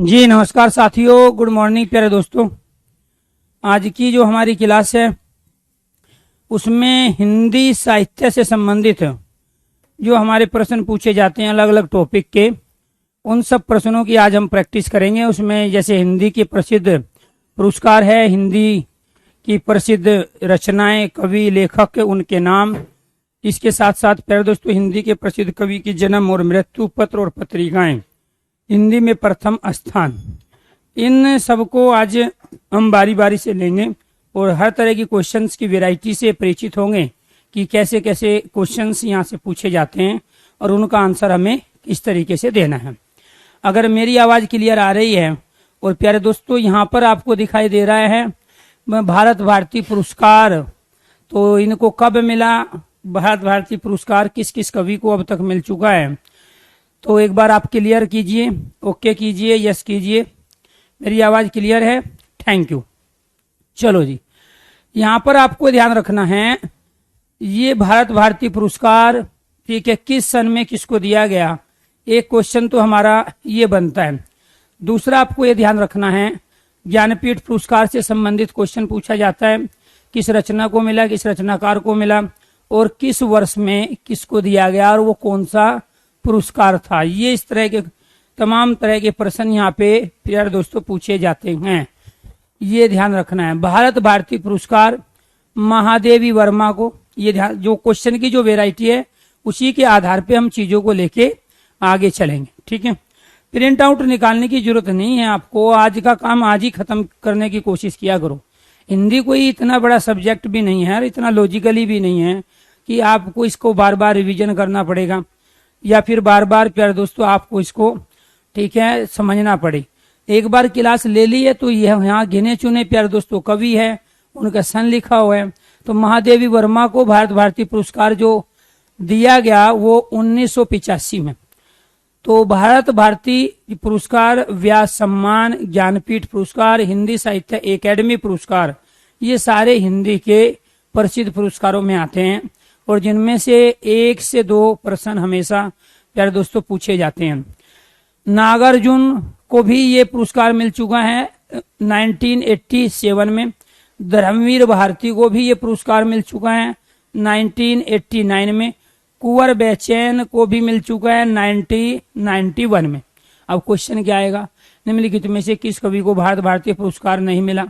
जी नमस्कार साथियों, good morning प्यारे दोस्तों। आज की जो हमारी क्लास है उसमें हिंदी साहित्य से संबंधित जो हमारे प्रश्न पूछे जाते हैं अलग अलग टॉपिक के, उन सब प्रश्नों की आज हम प्रैक्टिस करेंगे। उसमें जैसे हिंदी के प्रसिद्ध पुरस्कार है, हिंदी की प्रसिद्ध रचनाएं, कवि, लेखक, उनके नाम, इसके साथ साथ प्यारे दोस्तों हिंदी के प्रसिद्ध कवि की जन्म और मृत्यु, पत्र और पत्रिकाएं, हिंदी में प्रथम स्थान, इन सबको आज हम बारी बारी से लेंगे और हर तरह की क्वेश्चंस की वैरायटी से परिचित होंगे कि कैसे कैसे क्वेश्चंस यहाँ से पूछे जाते हैं और उनका आंसर हमें किस तरीके से देना है। अगर मेरी आवाज़ क्लियर आ रही है और प्यारे दोस्तों यहाँ पर आपको दिखाई दे रहा है भारत भारती पुरस्कार, तो इनको कब मिला, भारत भारती पुरस्कार किस किस कवि को अब तक मिल चुका है, तो एक बार आप क्लियर कीजिए, ओके कीजिए, यस कीजिए। मेरी आवाज़ क्लियर है? Thank you. चलो जी, यहाँ पर आपको ध्यान रखना है ये भारत भारती पुरस्कार, ठीक है, किस सन में किसको दिया गया, एक क्वेश्चन तो हमारा ये बनता है। दूसरा आपको ये ध्यान रखना है ज्ञानपीठ पुरस्कार से संबंधित क्वेश्चन पूछा जाता है, किस रचना को मिला, किस रचनाकार को मिला और किस वर्ष में किसको दिया गया और वो कौन सा पुरस्कार था। ये इस तरह के तमाम तरह के प्रश्न यहाँ पे प्यारे दोस्तों पूछे जाते हैं, ये ध्यान रखना है। भारत भारती पुरस्कार महादेवी वर्मा को, ये ध्यान, जो क्वेश्चन की जो वैरायटी है उसी के आधार पे हम चीजों को लेके आगे चलेंगे, ठीक है। प्रिंट आउट निकालने की जरूरत नहीं है आपको, आज का काम आज ही खत्म करने की कोशिश किया करो। हिंदी कोई इतना बड़ा सब्जेक्ट भी नहीं है और इतना लॉजिकली भी नहीं है कि आपको इसको बार बार रिविजन करना पड़ेगा या फिर बार बार प्यारे दोस्तों आपको इसको, ठीक है, समझना पड़े। एक बार क्लास ले ली है तो यह यहाँ गिने चुने प्यारे दोस्तों कवि है, उनका सन लिखा हुआ है। तो महादेवी वर्मा को भारत भारती पुरस्कार जो दिया गया वो 1985 में। तो भारत भारती पुरस्कार, व्यास सम्मान, ज्ञानपीठ पुरस्कार, हिंदी साहित्य एकेडमी पुरस्कार, ये सारे हिंदी के प्रसिद्ध पुरस्कारों में आते हैं और जिनमें से 1 से 2 प्रश्न हमेशा प्यारे दोस्तों पूछे जाते हैं। नागार्जुन को भी ये पुरस्कार मिल चुका है 1987 में। धर्मवीर भारती को भी ये पुरस्कार मिल चुका है 1989 में। कुंवर बेचैन को भी मिल चुका है 1991 में। अब क्वेश्चन क्या आएगा, निम्नलिखित में से किस कवि को भारत भारती पुरस्कार नहीं मिला,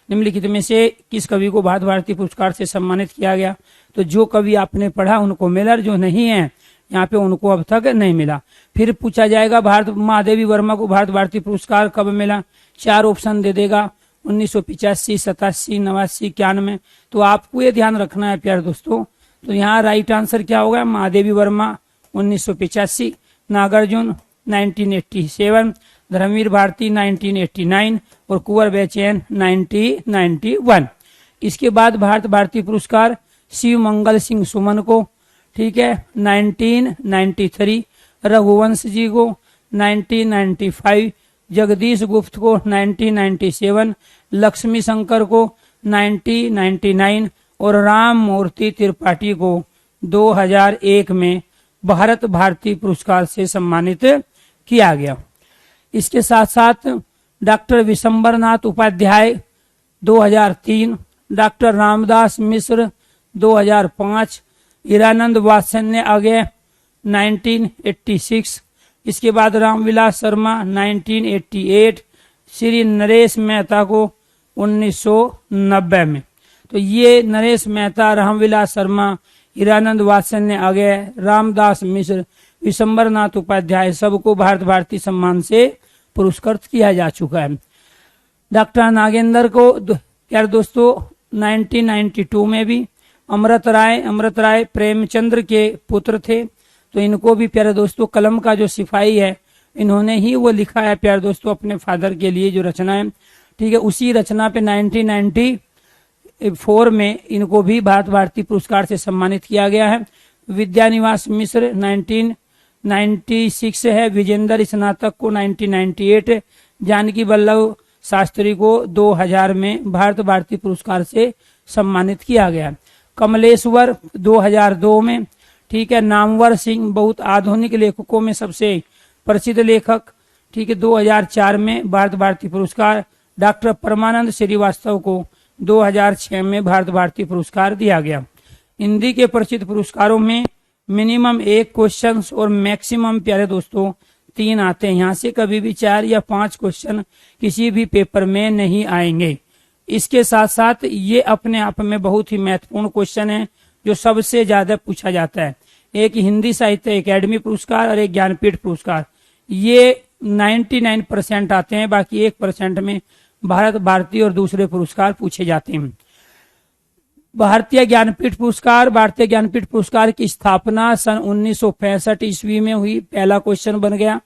निम्नलिखित में से किस कवि को भारत भारती पुरस्कार से सम्मानित किया गया। तो जो कवि आपने पढ़ा उनको मिला, जो नहीं है यहाँ पे उनको अब तक नहीं मिला। फिर पूछा जाएगा भारत महादेवी वर्मा को भारत भारती पुरस्कार कब मिला, 4 ऑप्शन दे देगा, 1985, 87, 89, 91। तो आपको ये ध्यान रखना है प्यारे दोस्तों। तो यहाँ राइट आंसर क्या होगा, महादेवी वर्मा 1985, नागार्जुन 1987, धर्मवीर भारती 1989 और कुंवर बेचैन 1991। इसके बाद भारत भारती पुरस्कार शिव मंगल सिंह सुमन को, ठीक है, 1993, रघुवंश जी को 1995, जगदीश गुप्त को 1997, लक्ष्मी शंकर को 1999 और राम मूर्ति त्रिपाठी को 2001 में भारत भारती पुरस्कार से सम्मानित किया गया। इसके साथ साथ डॉक्टर विशंबरनाथ उपाध्याय 2003, डॉक्टर रामदास मिश्र 2005, हीरानंद वात्सल्य आगे 1986, इसके बाद रामविलास शर्मा 1988, श्री नरेश मेहता को 1990 में। तो ये नरेश मेहता, रामविलास शर्मा, हीरानंद वात्सल्य आगे, रामदास मिश्र, विशंबरनाथ उपाध्याय सबको भारत भारती सम्मान से पुरस्कृत किया जा चुका है। डॉक्टर नागेंद्र को प्यारे दोस्तों 1992 में भी, अमृत राय प्रेमचंद्र के पुत्र थे, तो इनको भी प्यारे दोस्तों कलम का जो सिपाही है इन्होंने ही वो लिखा है प्यारे दोस्तों अपने फादर के लिए जो रचना है, ठीक है, उसी रचना पे 1994 में इनको भी भारत भारती पुरस्कार से सम्मानित किया गया है। विद्यानिवास मिश्र 1996 है, विजेंद्र स्नातक को 1998, जानकी वल्लभ शास्त्री को 2000 में भारत भारती पुरस्कार से सम्मानित किया गया। कमलेश्वर 2002 में, ठीक है, नामवर सिंह बहुत आधुनिक लेखकों में सबसे प्रसिद्ध लेखक, ठीक है। 2004 में भारत भारती पुरस्कार, डॉक्टर परमानंद श्रीवास्तव को 2006 में भारत भारती पुरस्कार दिया गया। हिंदी के प्रसिद्ध पुरस्कारों में मिनिमम 1 क्वेश्चन और मैक्सिमम प्यारे दोस्तों 3 आते हैं। यहाँ से कभी भी 4 या 5 क्वेश्चन किसी भी पेपर में नहीं आएंगे। इसके साथ साथ ये अपने आप में बहुत ही महत्वपूर्ण क्वेश्चन है जो सबसे ज्यादा पूछा जाता है। एक हिंदी साहित्य अकेडमी पुरस्कार और एक ज्ञानपीठ पुरस्कार, ये 99% आते हैं, बाकी 1% में भारत भारती और दूसरे पुरस्कार पूछे जाते हैं। भारतीय ज्ञानपीठ पुरस्कार, भारतीय ज्ञानपीठ पुरस्कार की स्थापना सन 1965 ईस्वी में हुई। पहला क्वेश्चन बन गया,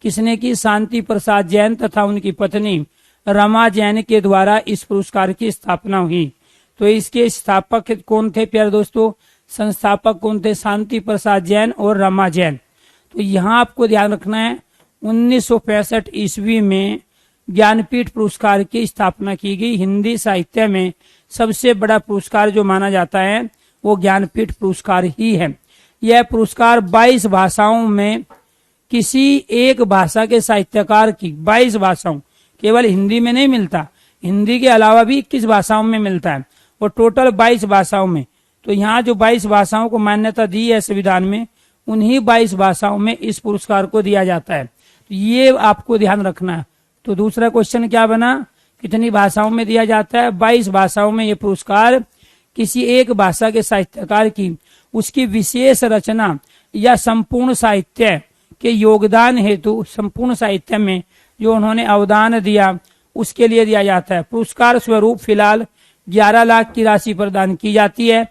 किसने की? शांति प्रसाद जैन तथा उनकी पत्नी रमा जैन के द्वारा इस पुरस्कार की स्थापना हुई। तो इसके स्थापक कौन थे प्यारे दोस्तों? संस्थापक कौन थे? शांति प्रसाद जैन और रमा जैन। तो यहाँ आपको ध्यान रखना है 1965 ईस्वी में ज्ञानपीठ पुरस्कार की स्थापना की गई। हिंदी साहित्य में सबसे बड़ा पुरस्कार जो माना जाता है वो ज्ञानपीठ पुरस्कार ही है। यह पुरस्कार 22 भाषाओं में किसी एक भाषा के साहित्यकार की, 22 भाषाओं, केवल हिंदी में नहीं मिलता, हिंदी के अलावा भी 21 भाषाओं में मिलता है और टोटल 22 भाषाओं में। तो यहाँ जो 22 भाषाओं को मान्यता दी है संविधान में, उन्हीं 22 भाषाओं में इस पुरस्कार को दिया जाता है। तो ये आपको ध्यान रखना है। तो दूसरा क्वेश्चन क्या बना? कितनी भाषाओं में दिया जाता है? 22 भाषाओं में ये पुरस्कार किसी एक भाषा के साहित्यकार की उसकी विशेष रचना या संपूर्ण साहित्य के योगदान हेतु, संपूर्ण साहित्य में जो उन्होंने अवदान दिया उसके लिए दिया जाता है। पुरस्कार स्वरूप फिलहाल 11 लाख की राशि प्रदान की जाती है।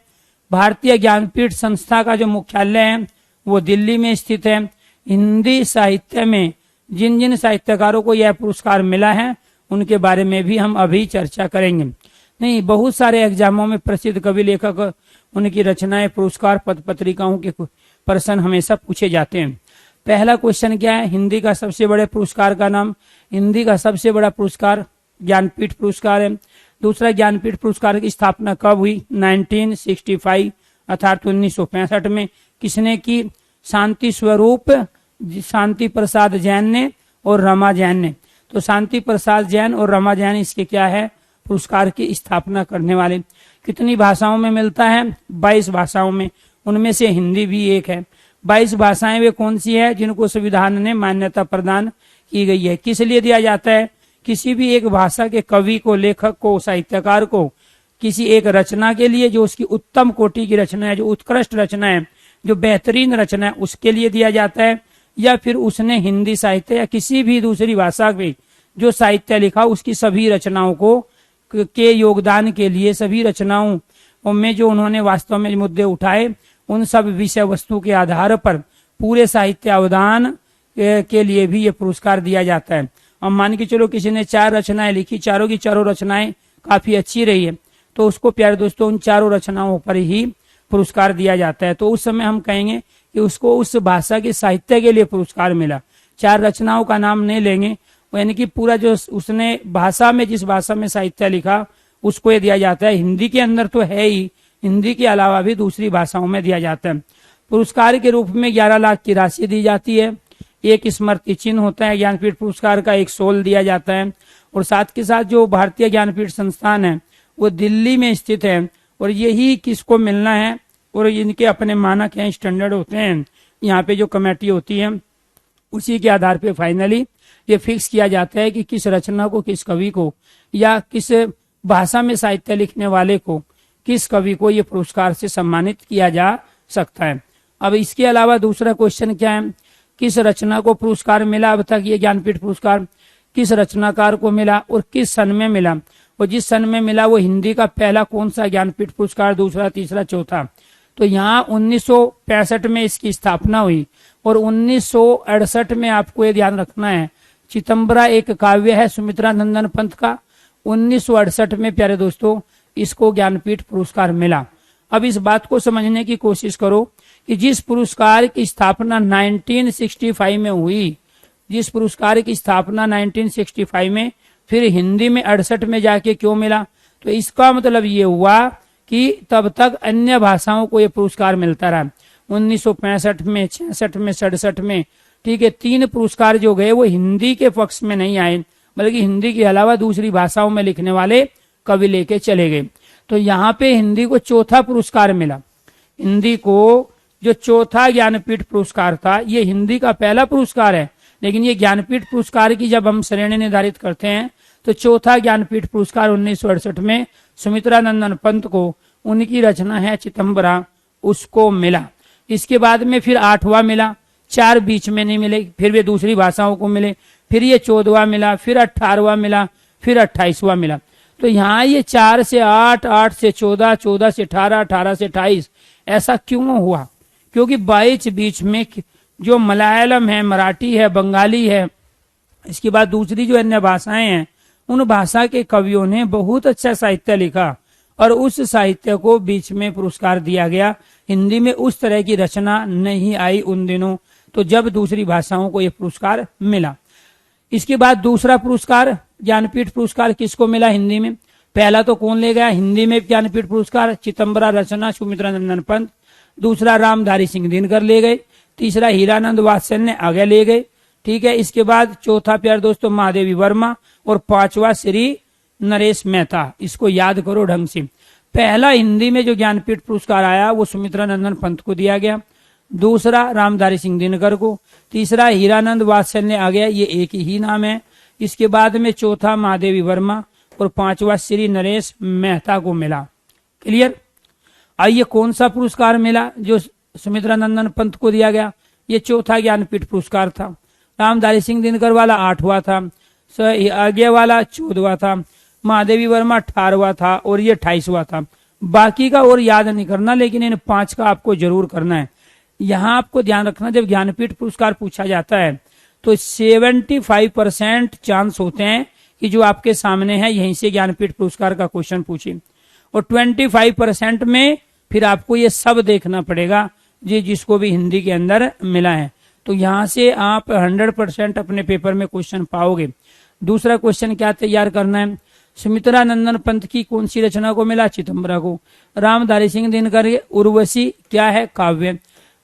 भारतीय ज्ञानपीठ संस्था का जो मुख्यालय है वो दिल्ली में स्थित है। हिंदी साहित्य में जिन जिन साहित्यकारों को यह पुरस्कार मिला है उनके बारे में भी हम अभी चर्चा करेंगे। नहीं, बहुत सारे एग्जामों में प्रसिद्ध कवि लेखक, उनकी रचनाएं, पुरस्कार, पत्र पत्रिकाओं के प्रश्न हमेशा पूछे जाते हैं। पहला क्वेश्चन क्या है? हिंदी का सबसे बड़े पुरस्कार का नाम। हिंदी का सबसे बड़ा पुरस्कार ज्ञानपीठ पुरस्कार है। दूसरा, ज्ञानपीठ पुरस्कार की स्थापना कब हुई? 1965 अर्थात 1965 में। किसने की? शांति स्वरूप, शांति प्रसाद जैन ने और रमा जैन ने। तो शांति प्रसाद जैन और रमा जैन इसके क्या है? पुरस्कार की स्थापना करने वाले। कितनी भाषाओं में मिलता है? 22 भाषाओं में, उनमें से हिंदी भी एक है। 22 भाषाएं वे कौन सी है जिनको संविधान ने मान्यता प्रदान की गई है? किस लिए दिया जाता है? किसी भी एक भाषा के कवि को, लेखक को, साहित्यकार को किसी एक रचना के लिए जो उसकी उत्तम कोटि की रचना है, जो उत्कृष्ट रचना है, जो बेहतरीन रचना है, उसके लिए दिया जाता है, या फिर उसने हिंदी साहित्य या किसी भी दूसरी भाषा में जो साहित्य लिखा उसकी सभी रचनाओं को के योगदान के लिए, सभी रचनाओं में जो उन्होंने वास्तव में मुद्दे उठाए उन सब विषय वस्तु के आधार पर पूरे साहित्य अवदान के लिए भी ये पुरस्कार दिया जाता है। अब मान के चलो किसी ने 4 रचनाएं लिखी, चारों की चारों रचनाएं काफी अच्छी रही है, तो उसको प्यारे दोस्तों उन चारों रचनाओं पर ही पुरस्कार दिया जाता है। तो उस समय हम कहेंगे कि उसको उस भाषा के साहित्य के लिए पुरस्कार मिला। 4 रचनाओं का नाम नहीं लेंगे, यानी कि पूरा जो उसने भाषा में, जिस भाषा में साहित्य लिखा उसको ये दिया जाता है। हिंदी के अंदर तो है ही, हिंदी के अलावा भी दूसरी भाषाओं में दिया जाता है। पुरस्कार के रूप में 11 लाख की राशि दी जाती है। एक स्मृति चिन्ह होता है ज्ञानपीठ पुरस्कार का, एक शॉल दिया जाता है, और साथ के साथ जो भारतीय ज्ञानपीठ संस्थान है वो दिल्ली में स्थित है, और यही किसको मिलना है, और इनके अपने मानक हैं, स्टैंडर्ड होते हैं। यहाँ पे जो कमेटी होती है उसी के आधार पे फाइनली ये फिक्स किया जाता है कि किस रचना को, किस कवि को, या किस भाषा में साहित्य लिखने वाले को, किस कवि को ये पुरस्कार से सम्मानित किया जा सकता है। अब इसके अलावा दूसरा क्वेश्चन क्या है? किस रचना को पुरस्कार मिला? अब तक ये ज्ञानपीठ पुरस्कार किस रचनाकार को मिला और किस सन में मिला, और जिस सन में मिला वो हिंदी का पहला कौन सा ज्ञानपीठ पुरस्कार, दूसरा, तीसरा, चौथा। तो यहाँ 1965 में इसकी स्थापना हुई, और 1968 में आपको ये ध्यान रखना है, चितंबरा एक काव्य है सुमित्रा नंदन पंत का, 1968 में प्यारे दोस्तों इसको ज्ञानपीठ पुरस्कार मिला। अब इस बात को समझने की कोशिश करो कि जिस पुरस्कार की स्थापना 1965 में हुई, जिस पुरस्कार की स्थापना 1965 में, फिर हिंदी में 68 में जाके क्यों मिला? तो इसका मतलब ये हुआ कि तब तक अन्य भाषाओं को ये पुरस्कार मिलता रहा। 1965 में, 66 में, 67 में ठीक है, 3 पुरस्कार जो गए वो हिंदी के पक्ष में नहीं आए, बल्कि हिंदी के अलावा दूसरी भाषाओं में लिखने वाले कवि लेके चले गए। तो यहाँ पे हिंदी को चौथा पुरस्कार मिला। हिंदी को जो चौथा ज्ञानपीठ पुरस्कार था, ये हिंदी का पहला पुरस्कार है, लेकिन ये ज्ञानपीठ पुरस्कार की जब हम श्रेणी निर्धारित करते हैं तो चौथा ज्ञानपीठ पुरस्कार 1968 में सुमित्रा नंदन पंत को, उनकी रचना है चितंबरा, उसको मिला। इसके बाद में फिर 8वां मिला, 4 बीच में नहीं मिले, फिर वे दूसरी भाषाओं को मिले, फिर ये 14वां मिला, फिर 18वां मिला, फिर 28वां मिला। तो यहाँ ये 4 से 8, 8 से 14, 14 से 18, 18 से 28 ऐसा क्यों हुआ? क्योंकि बीच में जो मलयालम है, मराठी है, बंगाली है, इसके बाद दूसरी जो अन्य भाषाएं हैं, उन भाषा के कवियों ने बहुत अच्छा साहित्य लिखा और उस साहित्य को बीच में पुरस्कार दिया गया। हिंदी में उस तरह की रचना नहीं आई उन दिनों, तो जब दूसरी भाषाओं को यह पुरस्कार मिला। इसके बाद दूसरा पुरस्कार ज्ञानपीठ पुरस्कार किसको मिला हिंदी में? पहला तो कौन ले गया हिंदी में ज्ञानपीठ पुरस्कार? चितंबरा रचना सुमित्रा नंदन पंत। दूसरा रामधारी सिंह दिनकर ले गए। तीसरा हीरानंद वात्सल्य आगे ले गए। ठीक है, इसके बाद चौथा प्यार दोस्तों महादेवी वर्मा और 5वां श्री नरेश मेहता। इसको याद करो ढंग से। पहला हिंदी में जो ज्ञानपीठ पुरस्कार आया वो सुमित्रा नंदन पंत को दिया गया, दूसरा रामधारी सिंह दिनकर को, तीसरा हीरानंद वात्सल्य आ गया, ये एक ही नाम है। इसके बाद में चौथा महादेवी वर्मा और 5वां श्री नरेश मेहता को मिला। क्लियर? आइए कौन सा पुरस्कार मिला जो सुमित्रा नंदन पंत को दिया गया? ये चौथा ज्ञानपीठ पुरस्कार था। रामधारी सिंह दिनकर वाला 8वां था, आगे वाला 14वां था, महादेवी वर्मा 18वां था और ये 28वां था। बाकी का और याद नहीं करना, लेकिन इन 5 का आपको जरूर करना है। यहाँ आपको ध्यान रखना, जब ज्ञानपीठ पुरस्कार पूछा जाता है तो 75% चांस होते हैं कि जो आपके सामने है यहीं से ज्ञानपीठ पुरस्कार का क्वेश्चन पूछे, और 25% में फिर आपको ये सब देखना पड़ेगा जी जिसको भी हिंदी के अंदर मिला है। तो यहाँ से आप 100% अपने पेपर में क्वेश्चन पाओगे। दूसरा क्वेश्चन क्या तैयार करना है? सुमित्रा नंदन पंत की कौन सी रचना को मिला? चितंबरा को। रामधारी सिंह दिनकर उर्वशी क्या है? काव्य।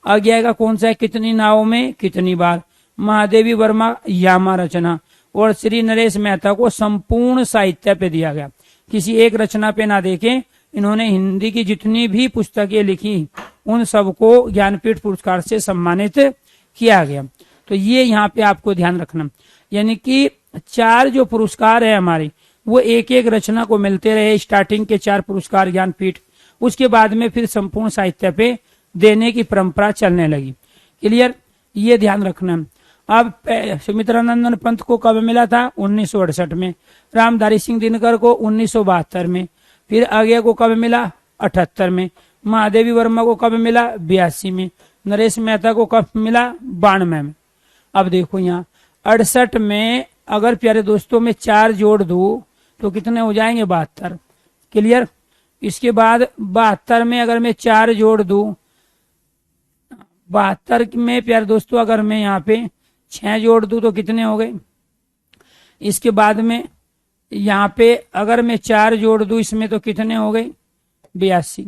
आगे आएगा कौन सा है? कितनी नावों में कितनी बार। महादेवी वर्मा यामा रचना, और श्री नरेश मेहता को संपूर्ण साहित्य पे दिया गया, किसी एक रचना पे ना देखें। इन्होंने हिंदी की जितनी भी पुस्तकें लिखी उन सबको ज्ञानपीठ पुरस्कार से सम्मानित किया गया। तो ये यहाँ पे आपको ध्यान रखना, यानी कि 4 जो पुरस्कार है हमारे वो एक एक रचना को मिलते रहे। स्टार्टिंग के 4 पुरस्कार ज्ञानपीठ, उसके बाद में फिर संपूर्ण साहित्य पे देने की परंपरा चलने लगी। क्लियर? ये ध्यान रखना। अब सुमित्रा नंदन पंत को कब मिला था? 1968 में। रामधारी सिंह दिनकर को 1972 में। फिर आगे को कब मिला? 78 में। महादेवी वर्मा को कब मिला? 82 में। नरेश मेहता को कब मिला? 92 में। अब देखो यहाँ 68 में अगर प्यारे दोस्तों में 4 जोड़ दूं तो कितने हो जाएंगे? 72। क्लियर? इसके बाद 72 में अगर मैं 4 जोड़ दूं, 72 में प्यारे दोस्तों अगर मैं यहाँ पे 6 जोड़ दूं तो कितने हो गए? इसके बाद में यहाँ पे अगर मैं 4 जोड़ दूं इसमें तो कितने हो गए? 82।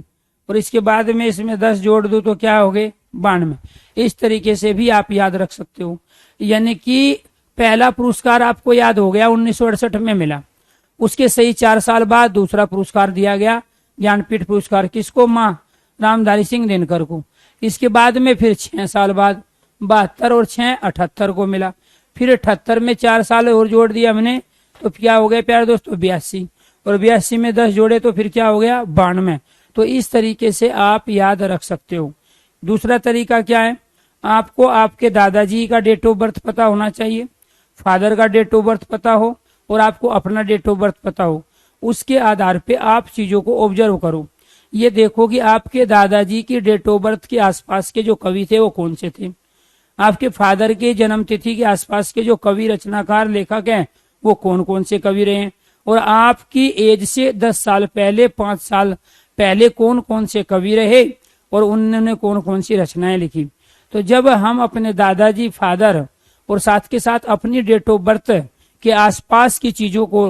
और इसके बाद में इसमें 10 जोड़ दूं तो क्या हो गए? 92। इस तरीके से भी आप याद रख सकते हो। यानी कि पहला पुरस्कार आपको याद हो गया 1968 में मिला, उसके सही 4 साल बाद दूसरा पुरस्कार दिया गया ज्ञानपीठ पुरस्कार। किसको? माँ रामधारी सिंह दिनकर को। इसके बाद में फिर 6 साल बाद 72 और 6 78 को मिला। फिर 78 में 4 साल और जोड़ दिया हमने तो क्या हो गया प्यारे दोस्तों? 82। और 82 में 10 जोड़े तो फिर क्या हो गया? 92। तो इस तरीके से आप याद रख सकते हो। दूसरा तरीका क्या है? आपको आपके दादाजी का डेट ऑफ बर्थ पता होना चाहिए, फादर का डेट ऑफ बर्थ पता हो और आपको अपना डेट ऑफ बर्थ पता हो। उसके आधार पे आप चीजों को ऑब्जर्व करो। ये देखो कि आपके दादाजी की डेट ऑफ बर्थ के आसपास के जो कवि थे वो कौन से थे, आपके फादर के जन्म तिथि के आसपास के जो कवि रचनाकार लेखक हैं वो कौन कौन से कवि रहे, और आपकी एज से 10 साल पहले 5 साल पहले कौन कौन से कवि रहे और उन्होंने कौन कौन सी रचनाएं लिखी। तो जब हम अपने दादाजी, फादर और साथ के साथ अपनी डेट ऑफ बर्थ के आसपास की चीजों को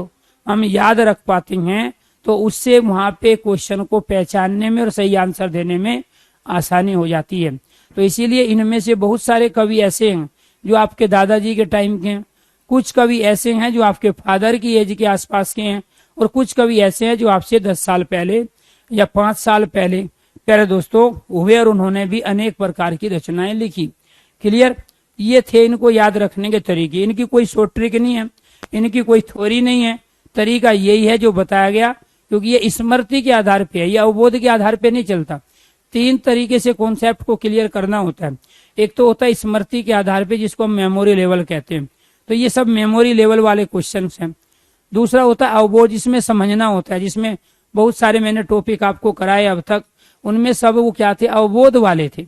हम याद रख पाते हैं तो उससे वहां पे क्वेश्चन को पहचानने में और सही आंसर देने में आसानी हो जाती है। तो इसीलिए इनमें से बहुत सारे कवि ऐसे हैं जो आपके दादाजी के टाइम के हैं, कुछ कवि ऐसे हैं जो आपके फादर की एज के आसपास के हैं, और कुछ कवि ऐसे हैं जो आपसे 10 साल पहले या 5 साल पहले प्यारे दोस्तों हुए, और उन्होंने भी अनेक प्रकार की रचनाएं लिखी। क्लियर? ये थे इनको याद रखने के तरीके। इनकी कोई शॉर्ट ट्रिक नहीं है, इनकी कोई थ्योरी नहीं है, तरीका यही है जो बताया गया, क्योंकि ये स्मृति के आधार पे है, ये अवबोध के आधार पे नहीं चलता। 3 तरीके से कॉन्सेप्ट को क्लियर करना होता है। एक तो होता है स्मृति के आधार पे, जिसको हम मेमोरी लेवल कहते हैं, तो ये सब मेमोरी लेवल वाले क्वेश्चन हैं। दूसरा होता है अवबोध, जिसमें समझना होता है, जिसमें बहुत सारे मैंने टॉपिक आपको कराए अब तक, उनमें सब वो क्या थे, अवबोध वाले थे।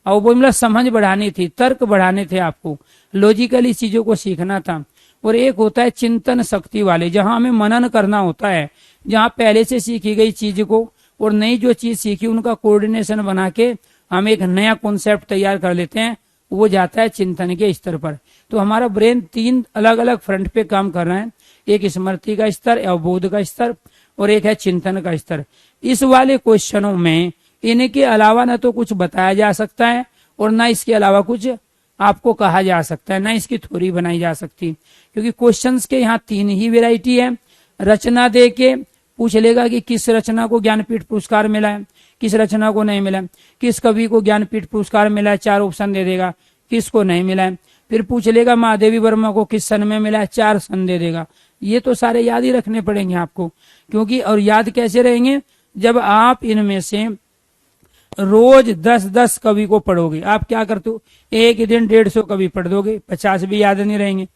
अवबोध मतलब समझ बढ़ानी थी, तर्क बढ़ाने थे, आपको लॉजिकली चीजों को सीखना था। और एक होता है चिंतन शक्ति वाले, जहां हमें मनन करना होता है, जहां पहले से सीखी गई चीज को और नई जो चीज सीखी उनका कोऑर्डिनेशन बना के हम एक नया कॉन्सेप्ट तैयार कर लेते हैं, वो जाता है चिंतन के स्तर पर। तो हमारा ब्रेन 3 अलग अलग फ्रंट पे काम कर रहा है, एक स्मृति का स्तर, अवबोध का स्तर, और एक है चिंतन का स्तर। इस वाले क्वेश्चनों में इनके अलावा न तो कुछ बताया जा सकता है और ना इसके अलावा कुछ आपको कहा जा सकता है, ना इसकी थ्योरी बनाई जा सकती, क्योंकि क्वेश्चंस के यहाँ 3 ही वेराइटी है। रचना दे के पूछ लेगा कि किस रचना को ज्ञानपीठ पुरस्कार मिला है, किस रचना को नहीं मिला, किस कवि को ज्ञानपीठ पुरस्कार मिला है, 4 ऑप्शन दे देगा, किसको नहीं मिला है। फिर पूछ लेगा महादेवी वर्मा को किस सन में मिला है, 4 सन दे देगा। ये तो सारे याद ही रखने पड़ेंगे आपको, क्योंकि और याद कैसे रहेंगे, जब आप इनमें से रोज 10-10 कवि को पढ़ोगे। आप क्या करते हो, एक दिन 150 कवि पढ़ दोगे, 50 भी याद नहीं रहेंगे।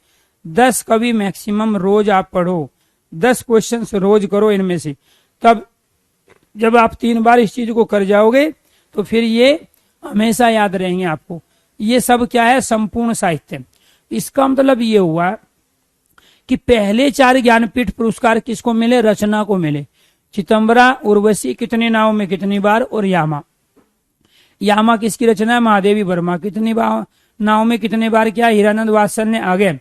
10 कवि मैक्सिमम रोज आप पढ़ो, 10 क्वेश्चंस रोज करो इनमें से, तब जब आप 3 बार इस चीज को कर जाओगे तो फिर ये हमेशा याद रहेंगे आपको। ये सब क्या है, संपूर्ण साहित्य। इसका मतलब ये हुआ कि पहले 4 ज्ञानपीठ पुरस्कार किसको मिले, रचना को मिले। चितंबरा, उर्वशी कितनी नाव में कितनी बार, और यामा। यामा किसकी रचना है, महादेवी वर्मा। कितनी बार नाव में कितने बार क्या, हीरानंद वात्सल ने आगे,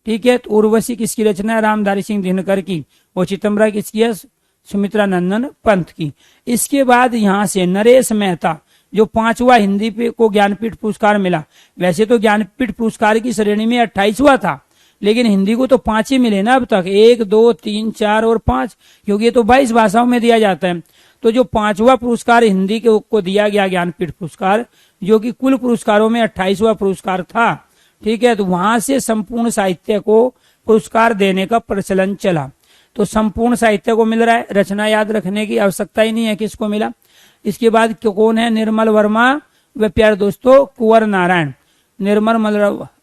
ठीक है। तो उर्वशी किसकी रचना है, रामधारी सिंह दिनकर की, और चितंबरा किसकी है, सुमित्रा नंदन पंत की। इसके बाद यहाँ से नरेश मेहता, जो 5वां हिंदी पे को ज्ञानपीठ पुरस्कार मिला। वैसे तो ज्ञानपीठ पुरस्कार की श्रेणी में 28वां था, लेकिन हिंदी को तो 5 ही मिले ना अब तक, 1, 2, 3, 4 और 5, क्योंकि ये तो 22 भाषाओं में दिया जाता है। तो जो 5वां पुरस्कार हिंदी के को दिया गया ज्ञानपीठ पुरस्कार, जो कि कुल पुरस्कारों में 28वां पुरस्कार था, ठीक है। तो वहां से संपूर्ण साहित्य को पुरस्कार देने का प्रचलन चला। तो संपूर्ण साहित्य को मिल रहा है, रचना याद रखने की आवश्यकता ही नहीं है किसको मिला। इसके बाद कौन है, निर्मल वर्मा व प्यारे दोस्तों कुंवर नारायण। निर्मल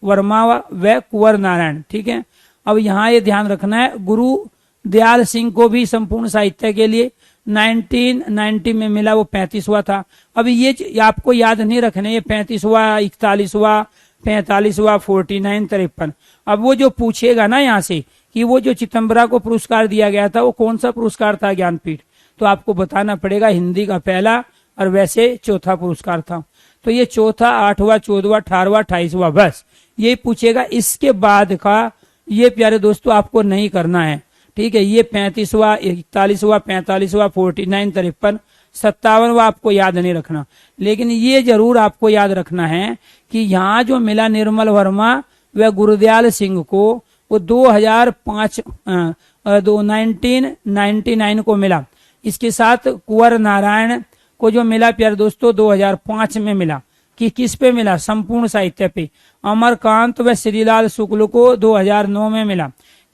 वर्मा व कुंवर नारायण, ठीक है। अब यहाँ ये ध्यान रखना है, गुरु दयाल सिंह को भी संपूर्ण साहित्य के लिए 1990 में मिला, वो 35वां था। अब ये आपको याद नहीं रखने, ये 35वां, 41वां, 45वां, 49, 53। अब वो जो पूछेगा ना यहाँ से कि वो जो चितंबरा को पुरस्कार दिया गया था वो कौन सा पुरस्कार था ज्ञानपीठ, तो आपको बताना पड़ेगा हिंदी का पहला और वैसे 4था पुरस्कार था। तो ये 4था, 8वां, 14वां, 18वां, 28वां, बस ये पूछेगा। इसके बाद का ये प्यारे दोस्तों आपको नहीं करना है, ठीक है। ये 35वां, 41वां, 45वां, 49, 53, 57वां आपको याद नहीं रखना, लेकिन ये जरूर आपको याद रखना है कि यहाँ जो मिला निर्मल वर्मा व गुरुदयाल सिंह को, वो 1999 को मिला। इसके साथ कुंवर नारायण को जो मिला प्यारे दोस्तों 2005 में मिला। कि किस पे मिला, संपूर्ण साहित्य पे। अमरकांत व श्रीलाल शुक्ल को 2009 में मिला।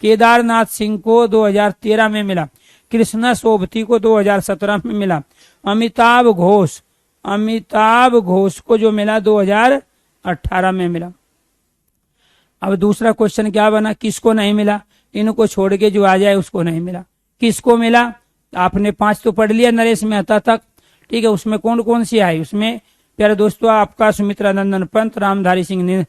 केदारनाथ सिंह को 2013 में मिला। कृष्णा सोबती को 2017 में मिला। अमिताभ घोष को जो मिला 2018 में मिला। अब दूसरा क्वेश्चन क्या बना, किसको नहीं मिला, इनको छोड़ के जो आ जाए उसको नहीं मिला। किसको मिला, आपने 5 तो पढ़ लिया नरेश मेहता तक, ठीक है। उसमें कौन कौन सी आई, उसमें प्यारे दोस्तों आपका सुमित्रा नंदन पंत, रामधारी सिंह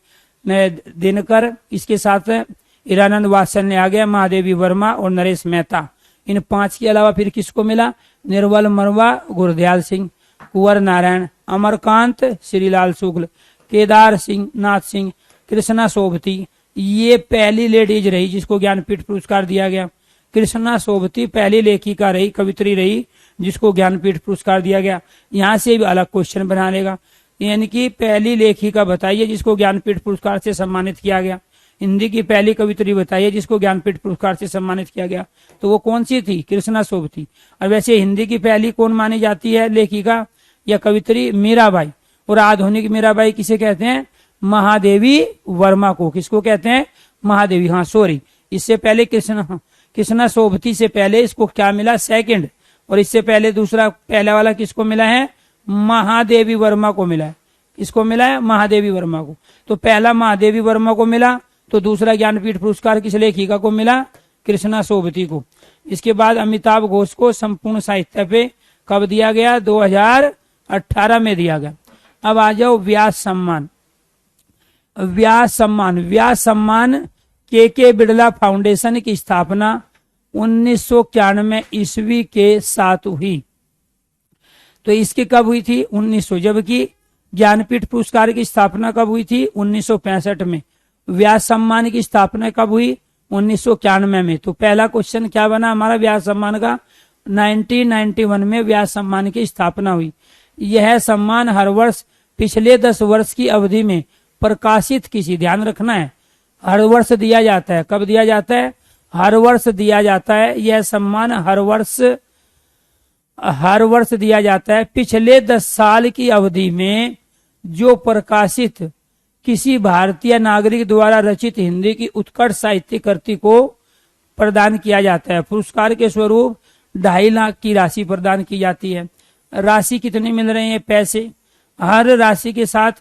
दिनकर, इसके साथ हीरानंद वात्सल ने आ गया, महादेवी वर्मा और नरेश मेहता। इन 5 के अलावा फिर किसको मिला, निर्मल वर्मा, गुरुदयाल सिंह, कुंवर नारायण, अमरकांत, श्रीलाल शुक्ल, केदार सिंह नाथ सिंह, कृष्णा सोबती। ये पहली लेडीज रही जिसको ज्ञानपीठ पुरस्कार दिया गया। कृष्णा सोबती पहली लेखिका रही, कवित्री रही जिसको ज्ञानपीठ पुरस्कार दिया गया। यहाँ से भी अलग क्वेश्चन बना लेगा। यानी कि पहली लेखिका बताइए जिसको ज्ञानपीठ पुरस्कार से सम्मानित किया गया। हिंदी की पहली कवित्री बताइए जिसको ज्ञानपीठ पुरस्कार से सम्मानित किया गया। तो वो कौन सी थी? कृष्णा सोबती। और वैसे हिंदी की पहली कौन मानी जाती है लेखिका या कवित्री? मीराबाई। और आधुनिक मीराबाई किसे कहते हैं? महादेवी वर्मा को। किसको कहते हैं? महादेवी, हाँ सॉरी, इससे पहले कृष्णा सोबती से पहले इसको क्या मिला? सेकंड। और इससे पहले दूसरा, पहला वाला किसको मिला है? महादेवी वर्मा को मिला है। किसको मिला है? महादेवी वर्मा को। तो पहला महादेवी वर्मा को मिला, तो दूसरा ज्ञानपीठ पुरस्कार किस लेखिका को मिला? कृष्णा सोबती को। इसके बाद अमिताभ घोष को संपूर्ण साहित्य पे कब दिया गया? 2018 में दिया गया। अब आ जाओ व्यास सम्मान। व्यास सम्मान के बिड़ला फाउंडेशन की स्थापना 1991 ईस्वी के साथ हुई। तो इसकी कब हुई थी? 1900। जबकि ज्ञानपीठ पुरस्कार की स्थापना कब हुई थी? 1965 में। व्यास सम्मान की स्थापना कब हुई? 1991 में। तो पहला क्वेश्चन क्या बना हमारा व्यास सम्मान का? 1991 में व्यास सम्मान की स्थापना हुई। यह सम्मान हर वर्ष पिछले 10 वर्ष की अवधि में प्रकाशित किसी, ध्यान रखना है, हर वर्ष दिया जाता है। कब दिया जाता है? हर वर्ष दिया जाता है। यह सम्मान हर वर्ष दिया जाता है। पिछले 10 साल की अवधि में जो प्रकाशित किसी भारतीय नागरिक द्वारा रचित हिंदी की उत्कर्ष साहित्यिक कृति को प्रदान किया जाता है। पुरस्कार के स्वरूप 2.5 लाख की राशि प्रदान की जाती है। राशि कितनी मिल रही है? पैसे। हर राशि के साथ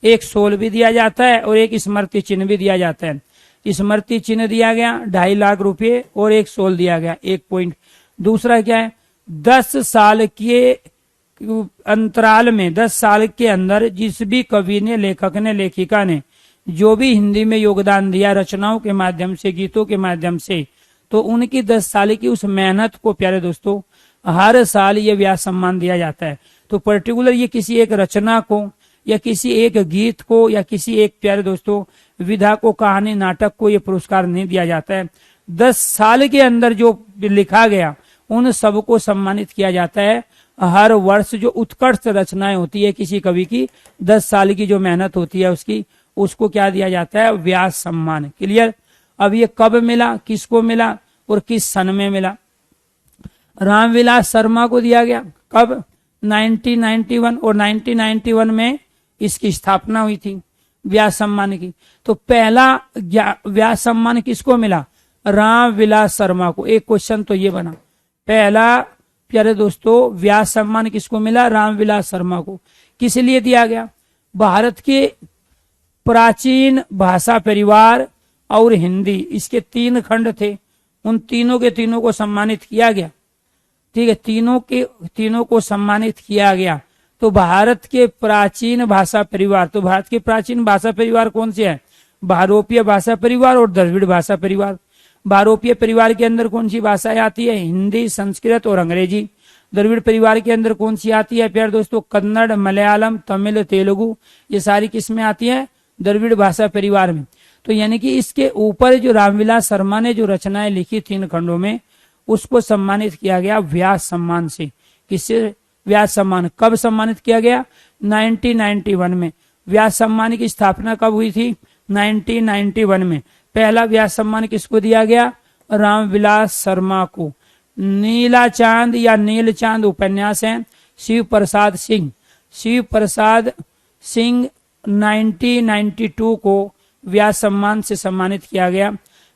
एक शॉल भी दिया जाता है और एक स्मृति चिन्ह भी दिया जाता है। स्मृति चिन्ह दिया गया 2.5 लाख रुपए और एक शॉल दिया गया 1 पॉइंट। दूसरा क्या है? 10 साल के अंतराल में, 10 साल के अंदर जिस भी कवि ने, लेखक ने, लेखिका ने जो भी हिंदी में योगदान दिया रचनाओं के माध्यम से, गीतों के माध्यम से, तो उनकी 10 साल की उस मेहनत को प्यारे दोस्तों हर साल ये व्यास सम्मान दिया जाता है। तो पर्टिकुलर ये किसी एक रचना को या किसी एक गीत को या किसी एक प्यारे दोस्तों विधा को, कहानी, नाटक को ये पुरस्कार नहीं दिया जाता है। 10 साल के अंदर जो लिखा गया उन सबको सम्मानित किया जाता है। हर वर्ष जो उत्कृष्ट रचनाएं होती है किसी कवि की, 10 साल की जो मेहनत होती है उसकी, उसको क्या दिया जाता है? व्यास सम्मान। क्लियर? अब ये कब मिला, किसको मिला और किस सन में मिला? रामविलास शर्मा को दिया गया। कब? 1991। और 1991 में इसकी स्थापना हुई थी व्यास सम्मान की। तो पहला व्यास सम्मान किसको मिला? रामविलास शर्मा को। एक क्वेश्चन तो ये बना, पहला प्यारे दोस्तों व्यास सम्मान किसको मिला? रामविलास शर्मा को। किस लिए दिया गया? भारत के प्राचीन भाषा परिवार और हिंदी, इसके 3 खंड थे, उन तीनों के तीनों को सम्मानित किया गया। ठीक है, तीनों को सम्मानित किया गया। तो भारत के प्राचीन भाषा परिवार, तो भारत के प्राचीन भाषा परिवार कौन से है? भारोपीय भाषा परिवार और द्रविड़ भाषा परिवार। भारोपीय परिवार के अंदर कौन सी भाषाएं आती है? हिंदी, संस्कृत और अंग्रेजी। द्रविड़ परिवार के अंदर कौन सी आती है प्यारे दोस्तों? कन्नड़, मलयालम, तमिल, तेलुगु, ये सारी किसमें आती है? द्रविड़ भाषा परिवार में। तो यानी कि इसके ऊपर जो रामविलास शर्मा ने जो रचनाएं लिखी 3 खंडों में, उसको सम्मानित किया गया व्यास सम्मान से। किससे? व्यास सम्मान। कब सम्मानित किया गया? 1991 में। व्यास सम्मान की स्थापना कब हुई थी? 1991 में। पहला व्यास सम्मान किसको दिया गया? रामविलास शर्मा को। नीला चांद या नील चांद उपन्यास है शिव प्रसाद सिंह 1992 को व्यास सम्मान से सम्मानित किया गया।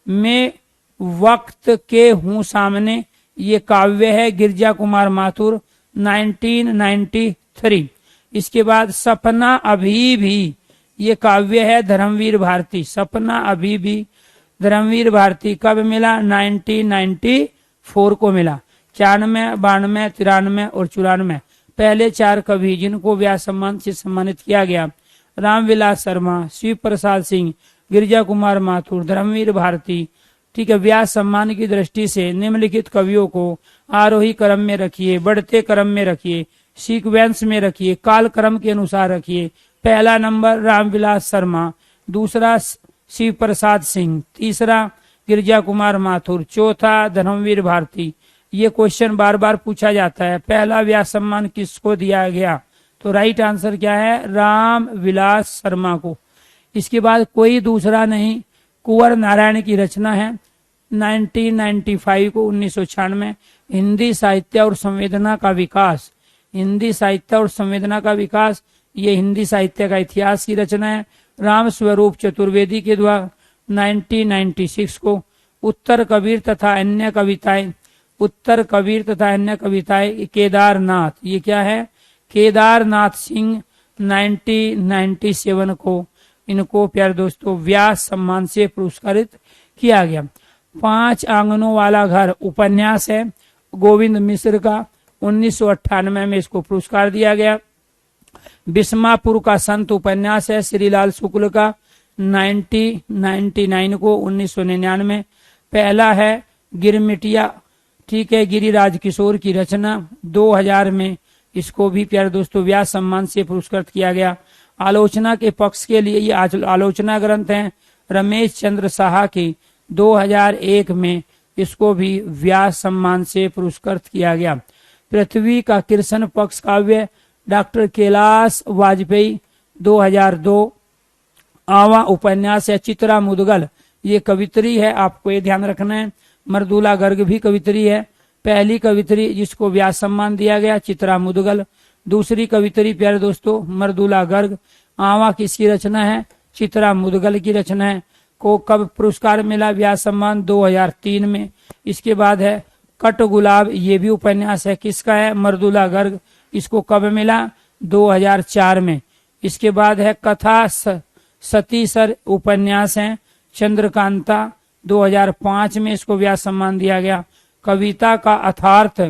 मैं वक्त के हूँ सामने, ये काव्य है गिरजा कुमार माथुर 1993। इसके बाद सपना अभी भी, ये काव्य है धर्मवीर भारती। सपना अभी भी धर्मवीर भारती कब मिला? 1994 को मिला। 91, 92, 93 और 94 पहले 4 कवि जिनको व्यास सम्मान से सम्मानित किया गया। रामविलास शर्मा, शिव प्रसाद सिंह, गिरजा कुमार माथुर, धर्मवीर भारती। ठीक है, व्यास सम्मान की दृष्टि से निम्नलिखित कवियों को आरोही क्रम में रखिए, बढ़ते क्रम में रखिए, सीक्वेंस में रखिए, काल क्रम के अनुसार रखिए। पहला नंबर रामविलास शर्मा, दूसरा शिव प्रसाद सिंह, तीसरा गिरजा कुमार माथुर, चौथा धर्मवीर भारती। ये क्वेश्चन बार बार पूछा जाता है, पहला व्यास सम्मान किसको दिया गया? तो राइट आंसर क्या है, राम विलास शर्मा को। इसके बाद कोई दूसरा नहीं, कुंवर नारायण की रचना है 1995 को 1996, हिंदी साहित्य और संवेदना का विकास। हिंदी साहित्य और संवेदना का विकास, ये हिंदी साहित्य का इतिहास की रचना है, राम स्वरूप चतुर्वेदी के द्वारा 1996 को। उत्तर कबीर तथा अन्य कविताएं, उत्तर कबीर तथा अन्य कविताएं केदारनाथ, ये क्या है, केदारनाथ सिंह 1997 को इनको प्यारे दोस्तों व्यास सम्मान से पुरस्कृत किया गया। 5 आंगनों वाला घर उपन्यास है गोविंद मिश्र का, 1998 में इसको पुरस्कार दिया गया। बिस्मापुर का संत उपन्यास है श्रीलाल शुक्ल का 1999 को 1999। पहला है गिरमिटिया, ठीक है, गिरिराज किशोर की रचना 2000 में इसको भी प्यारे दोस्तों व्यास सम्मान से पुरस्कृत किया गया। आलोचना के पक्ष के लिए ये आलोचना ग्रंथ है रमेश चंद्र साहा की 2001 में इसको भी व्यास सम्मान से पुरस्कृत किया गया। पृथ्वी का कृष्ण पक्ष काव्य डॉक्टर कैलाश वाजपेयी 2002। आवा उपन्यास है चित्रा मुदगल, ये कवित्री है, आपको ये ध्यान रखना है। मर्दुला गर्ग भी कवित्री है। पहली कवित्री जिसको व्यास सम्मान दिया गया चित्रा मुदगल, दूसरी कवित्री प्यारे दोस्तों मर्दुला गर्ग। आवा किसकी रचना है, चित्रा मुदगल की रचना है। को कब पुरस्कार मिला व्यास सम्मान, 2003 में। इसके बाद है कट गुलाब, ये भी उपन्यास है, किसका है, मर्दुला गर्ग, इसको कब मिला, 2004 में। इसके बाद है कथा सतीसर उपन्यास है चंद्रकांता, 2005 में इसको व्यास सम्मान दिया गया। कविता का अर्थार्थ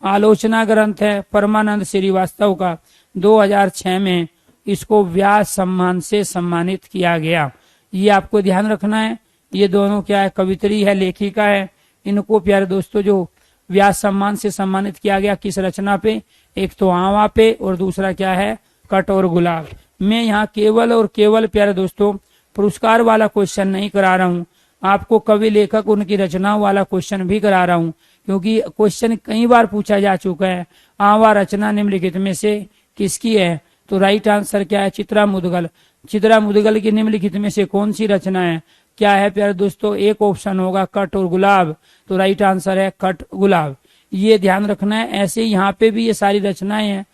आलोचना ग्रंथ है परमानंद श्रीवास्तव का, 2006 में इसको व्यास सम्मान से सम्मानित किया गया। ये आपको ध्यान रखना है, ये दोनों क्या है, कवित्री है, लेखिका है। इनको प्यारे दोस्तों जो व्यास सम्मान से सम्मानित किया गया किस रचना पे, एक तो आवा पे और दूसरा क्या है, कट और गुलाब। मैं यहाँ केवल और केवल प्यारे दोस्तों पुरस्कार वाला क्वेश्चन नहीं करा रहा हूँ, आपको कवि लेखक उनकी रचनाओं वाला क्वेश्चन भी करा रहा हूँ, क्योंकि क्वेश्चन कई बार पूछा जा चुका है। आवा रचना निम्नलिखित में से किसकी है, तो राइट आंसर क्या है, चित्रा मुदगल। चित्रा मुदगल की निम्नलिखित में से कौन सी रचना है, क्या है प्यारे दोस्तों, एक ऑप्शन होगा कट और गुलाब, तो राइट आंसर है कट गुलाब। ये ध्यान रखना है। ऐसे यहाँ पे भी ये सारी रचनाएं हैं,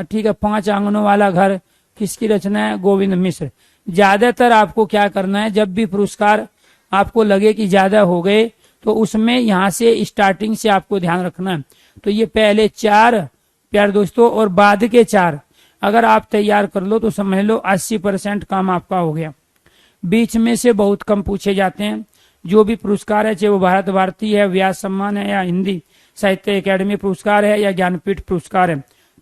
ठीक है। 5 आंगनों वाला घर किसकी रचना है, गोविंद मिश्र। ज्यादातर आपको क्या करना है, जब भी पुरस्कार आपको लगे कि ज्यादा हो गए तो उसमें यहाँ से स्टार्टिंग से आपको ध्यान रखना है। तो ये पहले 4 प्यारे दोस्तों और बाद के 4 अगर आप तैयार कर लो तो समझ लो 80% काम आपका हो गया। बीच में से बहुत कम पूछे जाते हैं। जो भी पुरस्कार है, चाहे वो भारत भारती है, व्यास सम्मान है, या हिंदी साहित्य अकेडमी पुरस्कार है, या ज्ञानपीठ पुरस्कार है,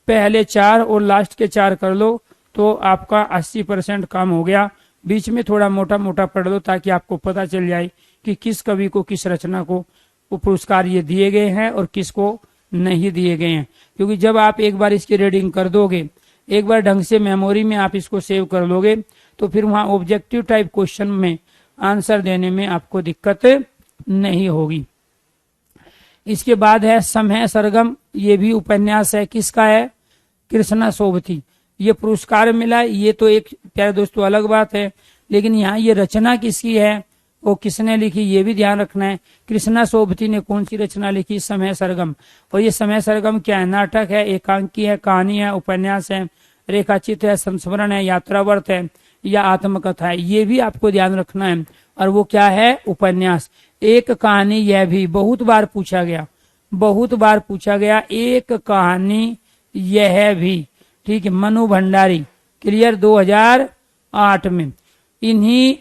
पहले 4 और लास्ट के 4 कर लो तो आपका 80% काम हो गया। बीच में थोड़ा मोटा मोटा पढ़ लो ताकि आपको पता चल जाए कि किस कवि को किस रचना को वो पुरस्कार ये दिए गए हैं और किसको नहीं दिए गए हैं। क्योंकि जब आप एक बार इसकी रीडिंग कर दोगे, एक बार ढंग से मेमोरी में आप इसको सेव कर लोगे, तो फिर वहां ऑब्जेक्टिव टाइप क्वेश्चन में आंसर देने में आपको दिक्कत नहीं होगी। इसके बाद है समय सरगम, ये भी उपन्यास है, किसका है, कृष्णा सोबती। ये पुरस्कार मिला, ये तो एक प्यारे दोस्तों अलग बात है, लेकिन यहाँ ये रचना किसकी है, वो किसने लिखी, ये भी ध्यान रखना है। कृष्णा सोबती ने कौन सी रचना लिखी, समय सरगम। और ये समय सरगम क्या है, नाटक है, एकांकी है, कहानी है, उपन्यास है, रेखाचित्र है, संस्मरण है, यात्रावर्त है, या आत्मकथा है, ये भी आपको ध्यान रखना है। और वो क्या है, उपन्यास। एक कहानी, यह भी बहुत बार पूछा गया, बहुत बार पूछा गया, एक कहानी यह भी, ठीक है। मनु भंडारी, क्लियर, 2008 में। इन्हीं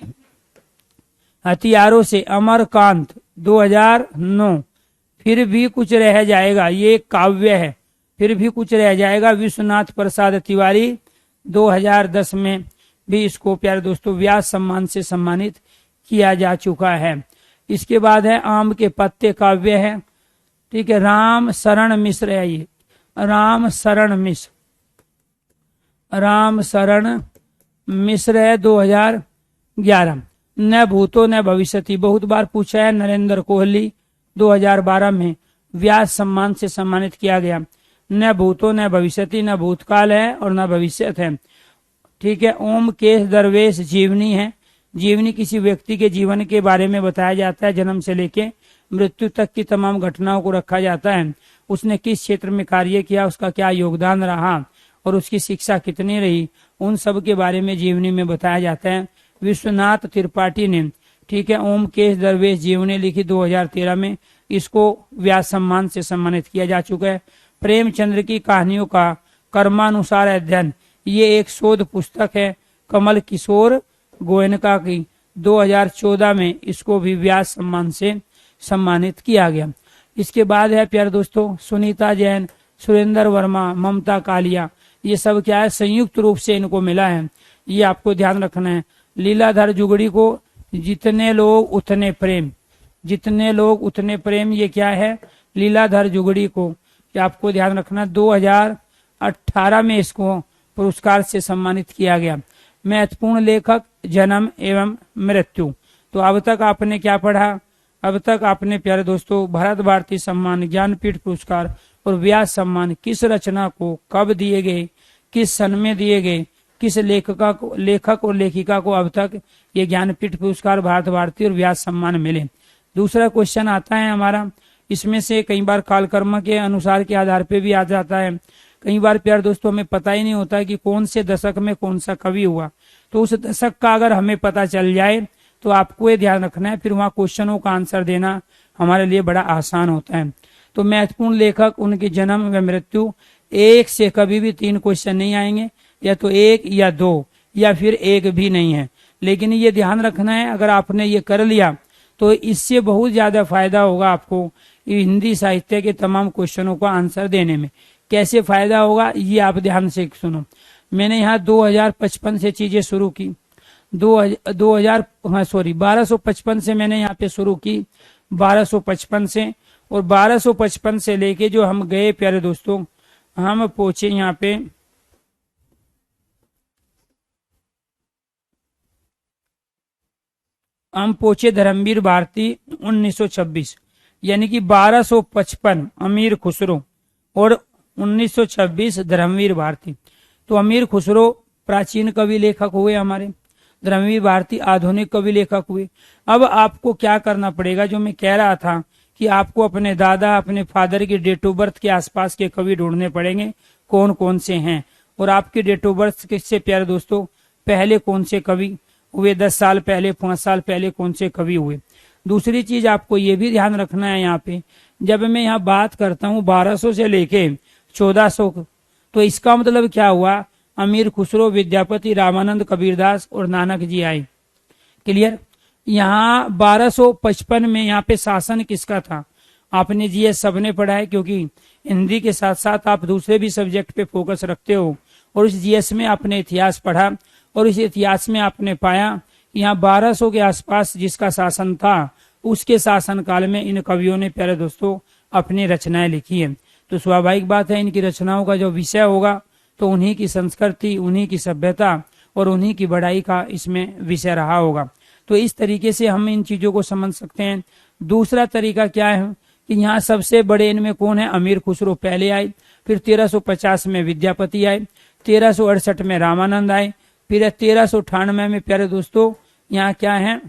हथियारों से, अमरकांत 2009। फिर भी कुछ रह जाएगा, ये काव्य है, फिर भी कुछ रह जाएगा, विश्वनाथ प्रसाद तिवारी 2010 में भी इसको प्यारे दोस्तों व्यास सम्मान से सम्मानित किया जा चुका है। इसके बाद है आम के पत्ते काव्य है, ठीक है, राम शरण मिश्र है, ये राम शरण मिश्र, राम शरण मिश्र है 2011। न भूतो न भविष्यति बहुत बार पूछा है, नरेंद्र कोहली 2012 में व्यास सम्मान से सम्मानित किया गया। न भूतो न भविष्यति, न भूतकाल है और न भविष्यत है। ठीक है। ओम केश दरवेश जीवनी है। जीवनी किसी व्यक्ति के जीवन के बारे में बताया जाता है, जन्म से लेके मृत्यु तक की तमाम घटनाओं को रखा जाता है। उसने किस क्षेत्र में कार्य किया, उसका क्या योगदान रहा और उसकी शिक्षा कितनी रही, उन सब के बारे में जीवनी में बताया जाता है। विश्वनाथ त्रिपाठी ने, ठीक है, ओम केश दरवेश जीवनी लिखी 2013 में। इसको व्यास सम्मान से सम्मानित किया जा चुका है। प्रेमचंद्र की कहानियों का कर्मानुसार अध्ययन, ये एक शोध पुस्तक है कमल किशोर गोयनका की। 2014 में इसको भी व्यास सम्मान से सम्मानित किया गया। इसके बाद है प्यारे दोस्तों सुनीता जैन, सुरेंद्र वर्मा, ममता कालिया, ये सब क्या है, संयुक्त रूप से इनको मिला है, ये आपको ध्यान रखना है। लीलाधर जुगड़ी को जितने लोग उतने प्रेम, जितने लोग उतने प्रेम, ये क्या है, लीलाधर जुगड़ी को, ये आपको ध्यान रखना। 2018 में इसको पुरस्कार से सम्मानित किया गया। महत्वपूर्ण लेखक, जन्म एवं मृत्यु। तो अब तक आपने क्या पढ़ा, अब तक आपने प्यारे दोस्तों भारत भारती सम्मान, ज्ञानपीठ पुरस्कार और व्यास सम्मान किस रचना को कब दिए गए, किस सन में दिए गए, किस लेखक और लेखिका को अब तक ये ज्ञानपीठ पुरस्कार, भारत भारती और व्यास सम्मान मिले। दूसरा क्वेश्चन आता है हमारा, इसमें से कई बार कालकर्म के अनुसार के आधार पे भी आ जाता है। कई बार प्यारे दोस्तों हमें पता ही नहीं होता कि कौन से दशक में कौन सा कवि हुआ, तो उस दशक का अगर हमें पता चल जाए तो आपको ये ध्यान रखना है, फिर वहाँ क्वेश्चनों का आंसर देना हमारे लिए बड़ा आसान होता है। तो महत्वपूर्ण लेखक, उनकी जन्म व मृत्यु, एक से कभी भी 3 क्वेश्चन नहीं आएंगे, या तो 1 या 2 या फिर 1 भी नहीं है। लेकिन ये ध्यान रखना है, अगर आपने ये कर लिया तो इससे बहुत ज्यादा फायदा होगा आपको हिंदी साहित्य के तमाम क्वेश्चनों का आंसर देने में। कैसे फायदा होगा ये आप ध्यान से सुनो। मैंने यहाँ 2055 से चीजें शुरू की, 1255 से मैंने यहाँ पे शुरू की, 1255 से, और 1255 से लेके जो हम गए प्यारे दोस्तों, हम पहुंचे यहाँ पे धर्मवीर भारती 1926, यानी कि 1255 अमीर खुसरो और 1926 धर्मवीर भारती। तो अमीर खुसरो प्राचीन कवि लेखक हुए हमारे, धर्मवीर भारती आधुनिक कवि लेखक हुए। अब आपको क्या करना पड़ेगा, जो मैं कह रहा था कि आपको अपने दादा, अपने फादर की डेट ऑफ बर्थ के आसपास के कवि ढूंढने पड़ेंगे, कौन कौन से हैं, और आपके डेट ऑफ बर्थ से प्यारे दोस्तों पहले कौन से कवि हुए, 10 साल पहले, 5 साल पहले कौन से कवि हुए। दूसरी चीज आपको ये भी ध्यान रखना है, यहाँ पे जब मैं यहाँ बात करता हूँ 1200 से लेके 1400, तो इसका मतलब क्या हुआ, अमीर खुसरो, विद्यापति, रामानंद, कबीरदास और नानक जी आए। क्लियर। यहाँ 1255 में यहाँ पे शासन किसका था, आपने जीएस सबने पढ़ा है, क्योंकि हिंदी के साथ साथ आप दूसरे भी सब्जेक्ट पे फोकस रखते हो, और इस जीएस में आपने इतिहास पढ़ा, और इस इतिहास में आपने पाया यहाँ 1200 के आसपास जिसका शासन था, उसके शासन काल में इन कवियों ने प्यारे दोस्तों अपनी रचनाएं लिखी है। तो स्वाभाविक बात है, इनकी रचनाओं का जो विषय होगा तो उन्हीं की संस्कृति, उन्हीं की सभ्यता और उन्हीं की बढ़ाई का इसमें विषय रहा होगा। तो इस तरीके से हम इन चीजों को समझ सकते हैं। दूसरा तरीका क्या है कि यहाँ सबसे बड़े इनमें कौन है, अमीर खुसरो पहले आए, फिर 1350 में विद्यापति आए, 1368 में रामानंद आए, फिर 1398 में प्यारे दोस्तों यहाँ क्या है,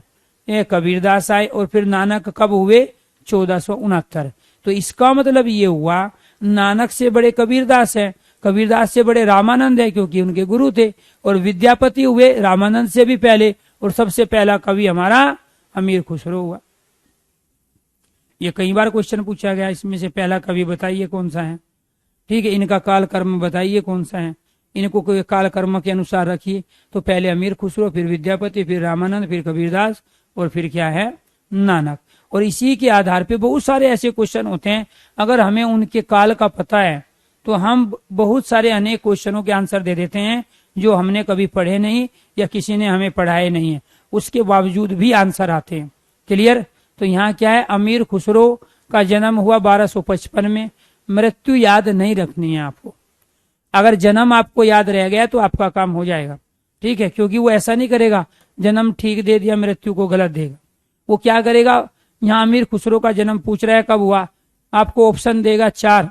कबीरदास आए, और फिर नानक कब हुए, 1469। तो इसका मतलब ये हुआ नानक से बड़े कबीरदास है, कबीरदास से बड़े रामानंद है क्योंकि उनके गुरु थे, और विद्यापति हुए रामानंद से भी पहले, और सबसे पहला कवि हमारा अमीर खुसरो हुआ। ये कई बार क्वेश्चन पूछा गया, इसमें से पहला कवि बताइए कौन सा है। ठीक है, इनका काल कर्म बताइए कौन सा है, इनको कोई काल कर्म के अनुसार रखिए। तो पहले अमीर खुसरो, फिर विद्यापति, फिर रामानंद, फिर कबीरदास, और फिर क्या है, नानक। और इसी के आधार पे बहुत सारे ऐसे क्वेश्चन होते हैं, अगर हमें उनके काल का पता है तो हम बहुत सारे अनेक क्वेश्चनों के आंसर दे देते हैं जो हमने कभी पढ़े नहीं या किसी ने हमें पढ़ाए नहीं है, उसके बावजूद भी आंसर आते हैं। क्लियर। तो यहाँ क्या है, अमीर खुसरो का जन्म हुआ 1255 में। मृत्यु याद नहीं रखनी है आपको, अगर जन्म आपको याद रह गया तो आपका काम हो जाएगा। ठीक है, क्योंकि वो ऐसा नहीं करेगा जन्म ठीक दे दिया मृत्यु को गलत देगा। वो क्या करेगा, यहाँ अमीर खुसरो का जन्म पूछ रहा है कब हुआ, आपको ऑप्शन देगा 4,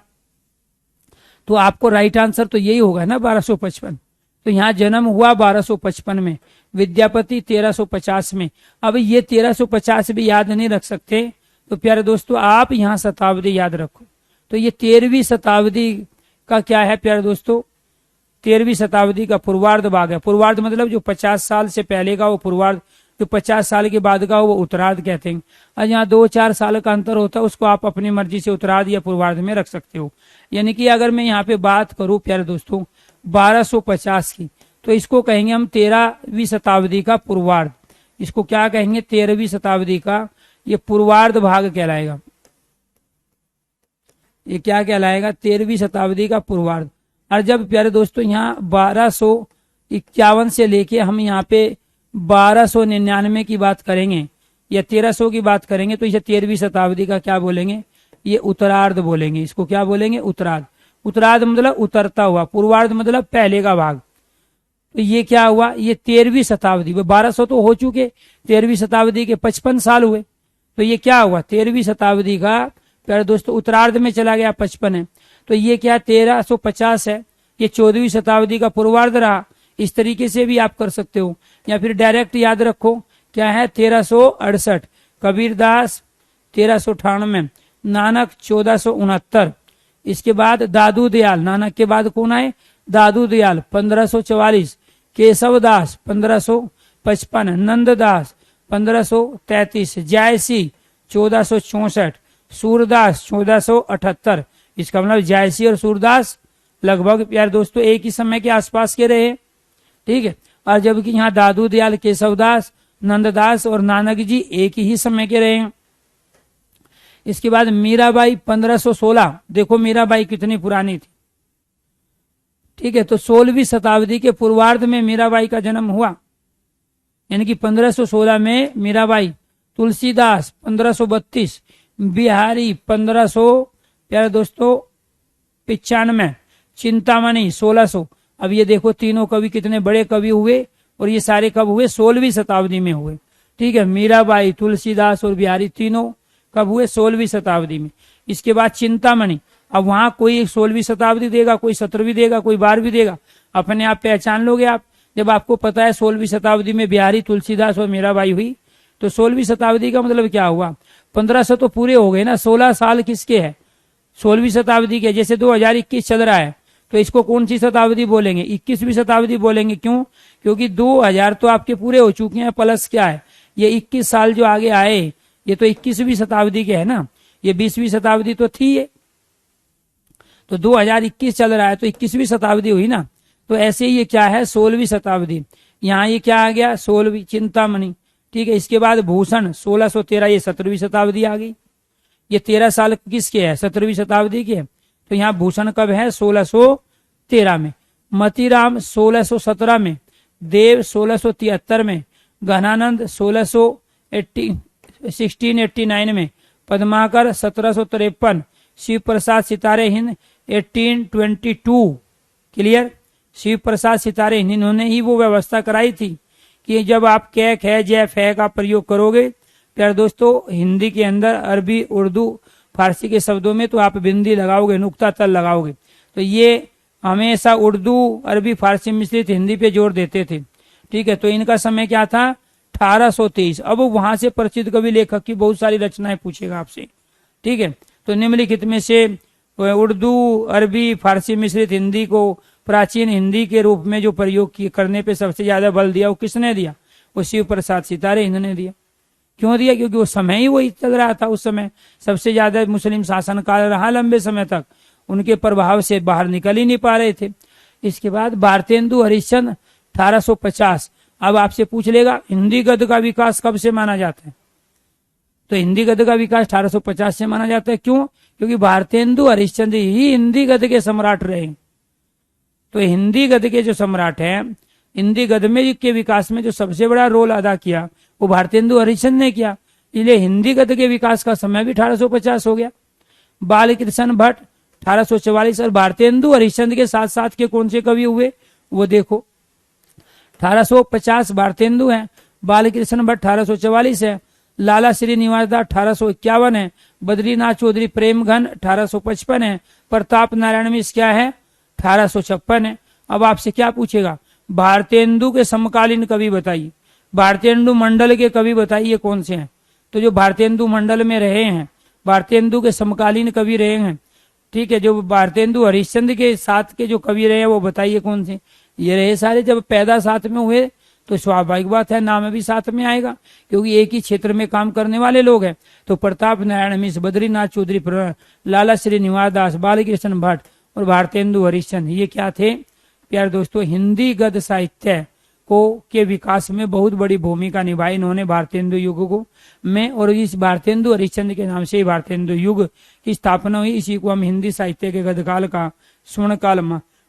तो आपको राइट आंसर तो यही होगा ना 1255। तो यहाँ जन्म हुआ 1255 में, विद्यापति 1350 में। अब ये 1350 भी याद नहीं रख सकते तो प्यारे दोस्तों आप यहाँ शताब्दी याद रखो। तो ये 13वीं शताब्दी का क्या है प्यारे दोस्तों, 13वीं शताब्दी का पूर्वार्ध भाग है। पूर्वार्ध मतलब जो 50 साल से पहले का वो पूर्वार्ध, जो 50 साल के बाद का वो उत्तरार्ध कहते हैं। और यहाँ 2-4 साल का अंतर होता है, उसको आप अपनी मर्जी से उत्तरार्ध या पूर्वार्ध में रख सकते हो। यानी कि अगर मैं यहाँ पे बात करूं प्यारे दोस्तों 1250 की, तो इसको कहेंगे हम 13वीं शताब्दी का पूर्वार्ध। इसको क्या कहेंगे, 13वीं शताब्दी का ये पूर्वार्ध भाग कहलाएगा। ये क्या कहलाएगा, 13वीं शताब्दी का पूर्वार्ध। और जब प्यारे दोस्तों यहाँ 1251 से लेके हम यहाँ पे 1299 की बात करेंगे या 1300 की बात करेंगे, तो इसे 13वीं शताब्दी का क्या बोलेंगे, ये उत्तरार्ध बोलेंगे। इसको क्या बोलेंगे, उत्तरार्ध। उत्तरार्ध मतलब उतरता हुआ, पूर्वार्ध मतलब पहले का भाग। तो ये क्या हुआ, ये 13वीं शताब्दी, 1200 तो हो चुके, 13वीं शताब्दी के 55 साल हुए। तो ये क्या हुआ, 13वीं शताब्दी का प्यारे दोस्तों उत्तरार्ध में चला गया, 55 है। तो ये क्या 1350 है, ये 14वीं शताब्दी का पूर्वार्ध रहा। इस तरीके से भी आप कर सकते हो, या फिर डायरेक्ट याद रखो क्या है, 1368, कबीरदास 1398, नानक 1469। इसके बाद दादू दयाल, नानक के बाद कौन आए, दादू दयाल 1544, केशवदास 1555, नंददास 1533, जायसी 1464, सूरदास 1478। इसका मतलब जायसी और सूरदास लगभग प्यारे दोस्तों एक ही समय के आसपास के रहे, ठीक है। और जबकि यहाँ दादू दयाल, केशवदास, नंददास और नानक जी एक ही समय के रहे। इसके बाद मीराबाई 1516, देखो मीराबाई कितनी पुरानी थी, ठीक है। तो 16वीं शताब्दी के पूर्वार्ध में मीराबाई का जन्म हुआ, यानी कि 1516 में मीराबाई। तुलसीदास 1532, बिहारी 1500 प्यारे दोस्तों 95, चिंतामणि 1600। अब ये देखो तीनों कवि कितने बड़े कवि हुए, और ये सारे कब हुए, 16वीं शताब्दी में हुए, ठीक है। मीराबाई, तुलसीदास और बिहारी तीनों कब हुए, 16वीं शताब्दी में। इसके बाद चिंतामणि, अब वहां कोई 16वीं शताब्दी देगा, कोई 17वीं देगा, कोई 12वीं देगा, अपने आप पहचान लोगे आप। जब आपको पता है 16वीं शताब्दी में बिहारी, तुलसीदास और मीराबाई हुई, तो 16वीं शताब्दी का मतलब क्या हुआ, 1500 तो पूरे हो गए ना, 16 साल किसके है, 16वीं शताब्दी के। जैसे 2021 चल रहा है, तो इसको कौन सी शताब्दी बोलेंगे, 21वीं शताब्दी बोलेंगे। क्यों, क्योंकि 2000 तो आपके पूरे हो चुके हैं, प्लस क्या है, ये 21 साल जो आगे आए, ये तो 21वीं शताब्दी के है ना, ये 20वीं शताब्दी तो थी ये, तो 2021 चल रहा है, तो 21वीं शताब्दी हुई ना। तो ऐसे ही ये क्या है, 16वीं शताब्दी। यहाँ ये क्या आ गया, 16वीं चिंतामणि, ठीक है। इसके बाद भूषण 1613, ये 17वीं शताब्दी आ गई। ये 13 साल किसके है, 17वीं शताब्दी के। तो यहाँ भूषण कब है, 1613 में। मतीराम 1617 में, देव 1673 में, घनानंद 1689 में, पद्माकर 1753, शिव प्रसाद सितारे हिंद 1822। क्लियर, शिव प्रसाद सितारे हिंद, इन्होंने ही वो व्यवस्था कराई थी कि जब आप कै, खे, जय, फे का प्रयोग करोगे प्यारे दोस्तों हिंदी के अंदर, अरबी, उर्दू, फारसी के शब्दों में, तो आप बिंदी लगाओगे, नुक्ता तल लगाओगे। तो ये हमेशा उर्दू, अरबी, फारसी मिश्रित हिंदी पे जोर देते थे, ठीक है। तो इनका समय क्या था, 1823। अब वहां से प्रसिद्ध कवि लेखक की बहुत सारी रचनाएं पूछेगा आपसे, ठीक है। तो निम्नलिखित में से उर्दू, अरबी, फारसी मिश्रित हिंदी को प्राचीन हिंदी के रूप में जो प्रयोग करने पे सबसे ज्यादा बल दिया, वो किसने दिया, वो शिव प्रसाद सितारे हिंद ने दिया। क्यों दिया, क्योंकि वो समय ही वही चल रहा था, उस समय सबसे ज्यादा मुस्लिम शासन काल रहा लंबे समय तक, उनके प्रभाव से बाहर निकल ही नहीं पा रहे थे। इसके बाद भारतेंदु हरिश्चंद्र 1850। अब आपसे पूछ लेगा हिंदी गद्य का विकास कब से माना जाता है, तो हिंदी गद्य का विकास 1850 से माना जाता है। क्यों, क्योंकि भारतेंदु हरिश्चंद्र ही हिंदी गद्य के सम्राट रहे। तो हिंदी गद्य के जो सम्राट हैं, हिंदी गद्य में के विकास में जो सबसे बड़ा रोल अदा किया वो भारतेंदु हरिश्चंद्र ने किया, इसलिए हिंदी गद्य के विकास का समय भी 1850 हो गया। बाल कृष्ण भट्ट 1844, और भारतेंदु हरिश्चंद्र के साथ साथ के कौन से कवि हुए वो देखो, 1850 भारतेंदु है, बाल कृष्ण भट्ट 1844 है, लाला श्रीनिवास दास 1851 है, बद्रीनाथ चौधरी प्रेमघन 1855 है, प्रताप नारायण मिश्र क्या है 1856 है। अब आपसे क्या पूछेगा, भारतेंदु के समकालीन कवि बताइए, भारतेंदु मंडल के कवि बताइए कौन से हैं। तो जो भारतेंदु मंडल में रहे हैं, भारतेंदु के समकालीन कवि रहे हैं, ठीक है, जो भारतेंदु हरिश्चंद्र के साथ के जो कवि रहे हैं वो बताइए कौन से। ये रहे सारे, जब पैदा साथ में हुए तो स्वाभाविक बात है नाम भी साथ में आएगा, क्योंकि एक ही क्षेत्र में काम करने वाले लोग हैं। तो प्रताप नारायण मिश्र, बद्रीनाथ चौधरी, लाला श्रीनिवास दास, बालकृष्ण भट्ट और भारतेंदु हरिश्चंद्र, ये क्या थे प्यारे दोस्तों, हिंदी गद्य साहित्य को के विकास में बहुत बड़ी भूमिका निभाई इन्होंने भारतेंदु युग को में। और इस भारतेंदु हरिश्चंद्र के नाम से ही भारतेंदु युग की स्थापना हुई। इसी को हम हिंदी साहित्य के गद्यकाल का स्वर्ण काल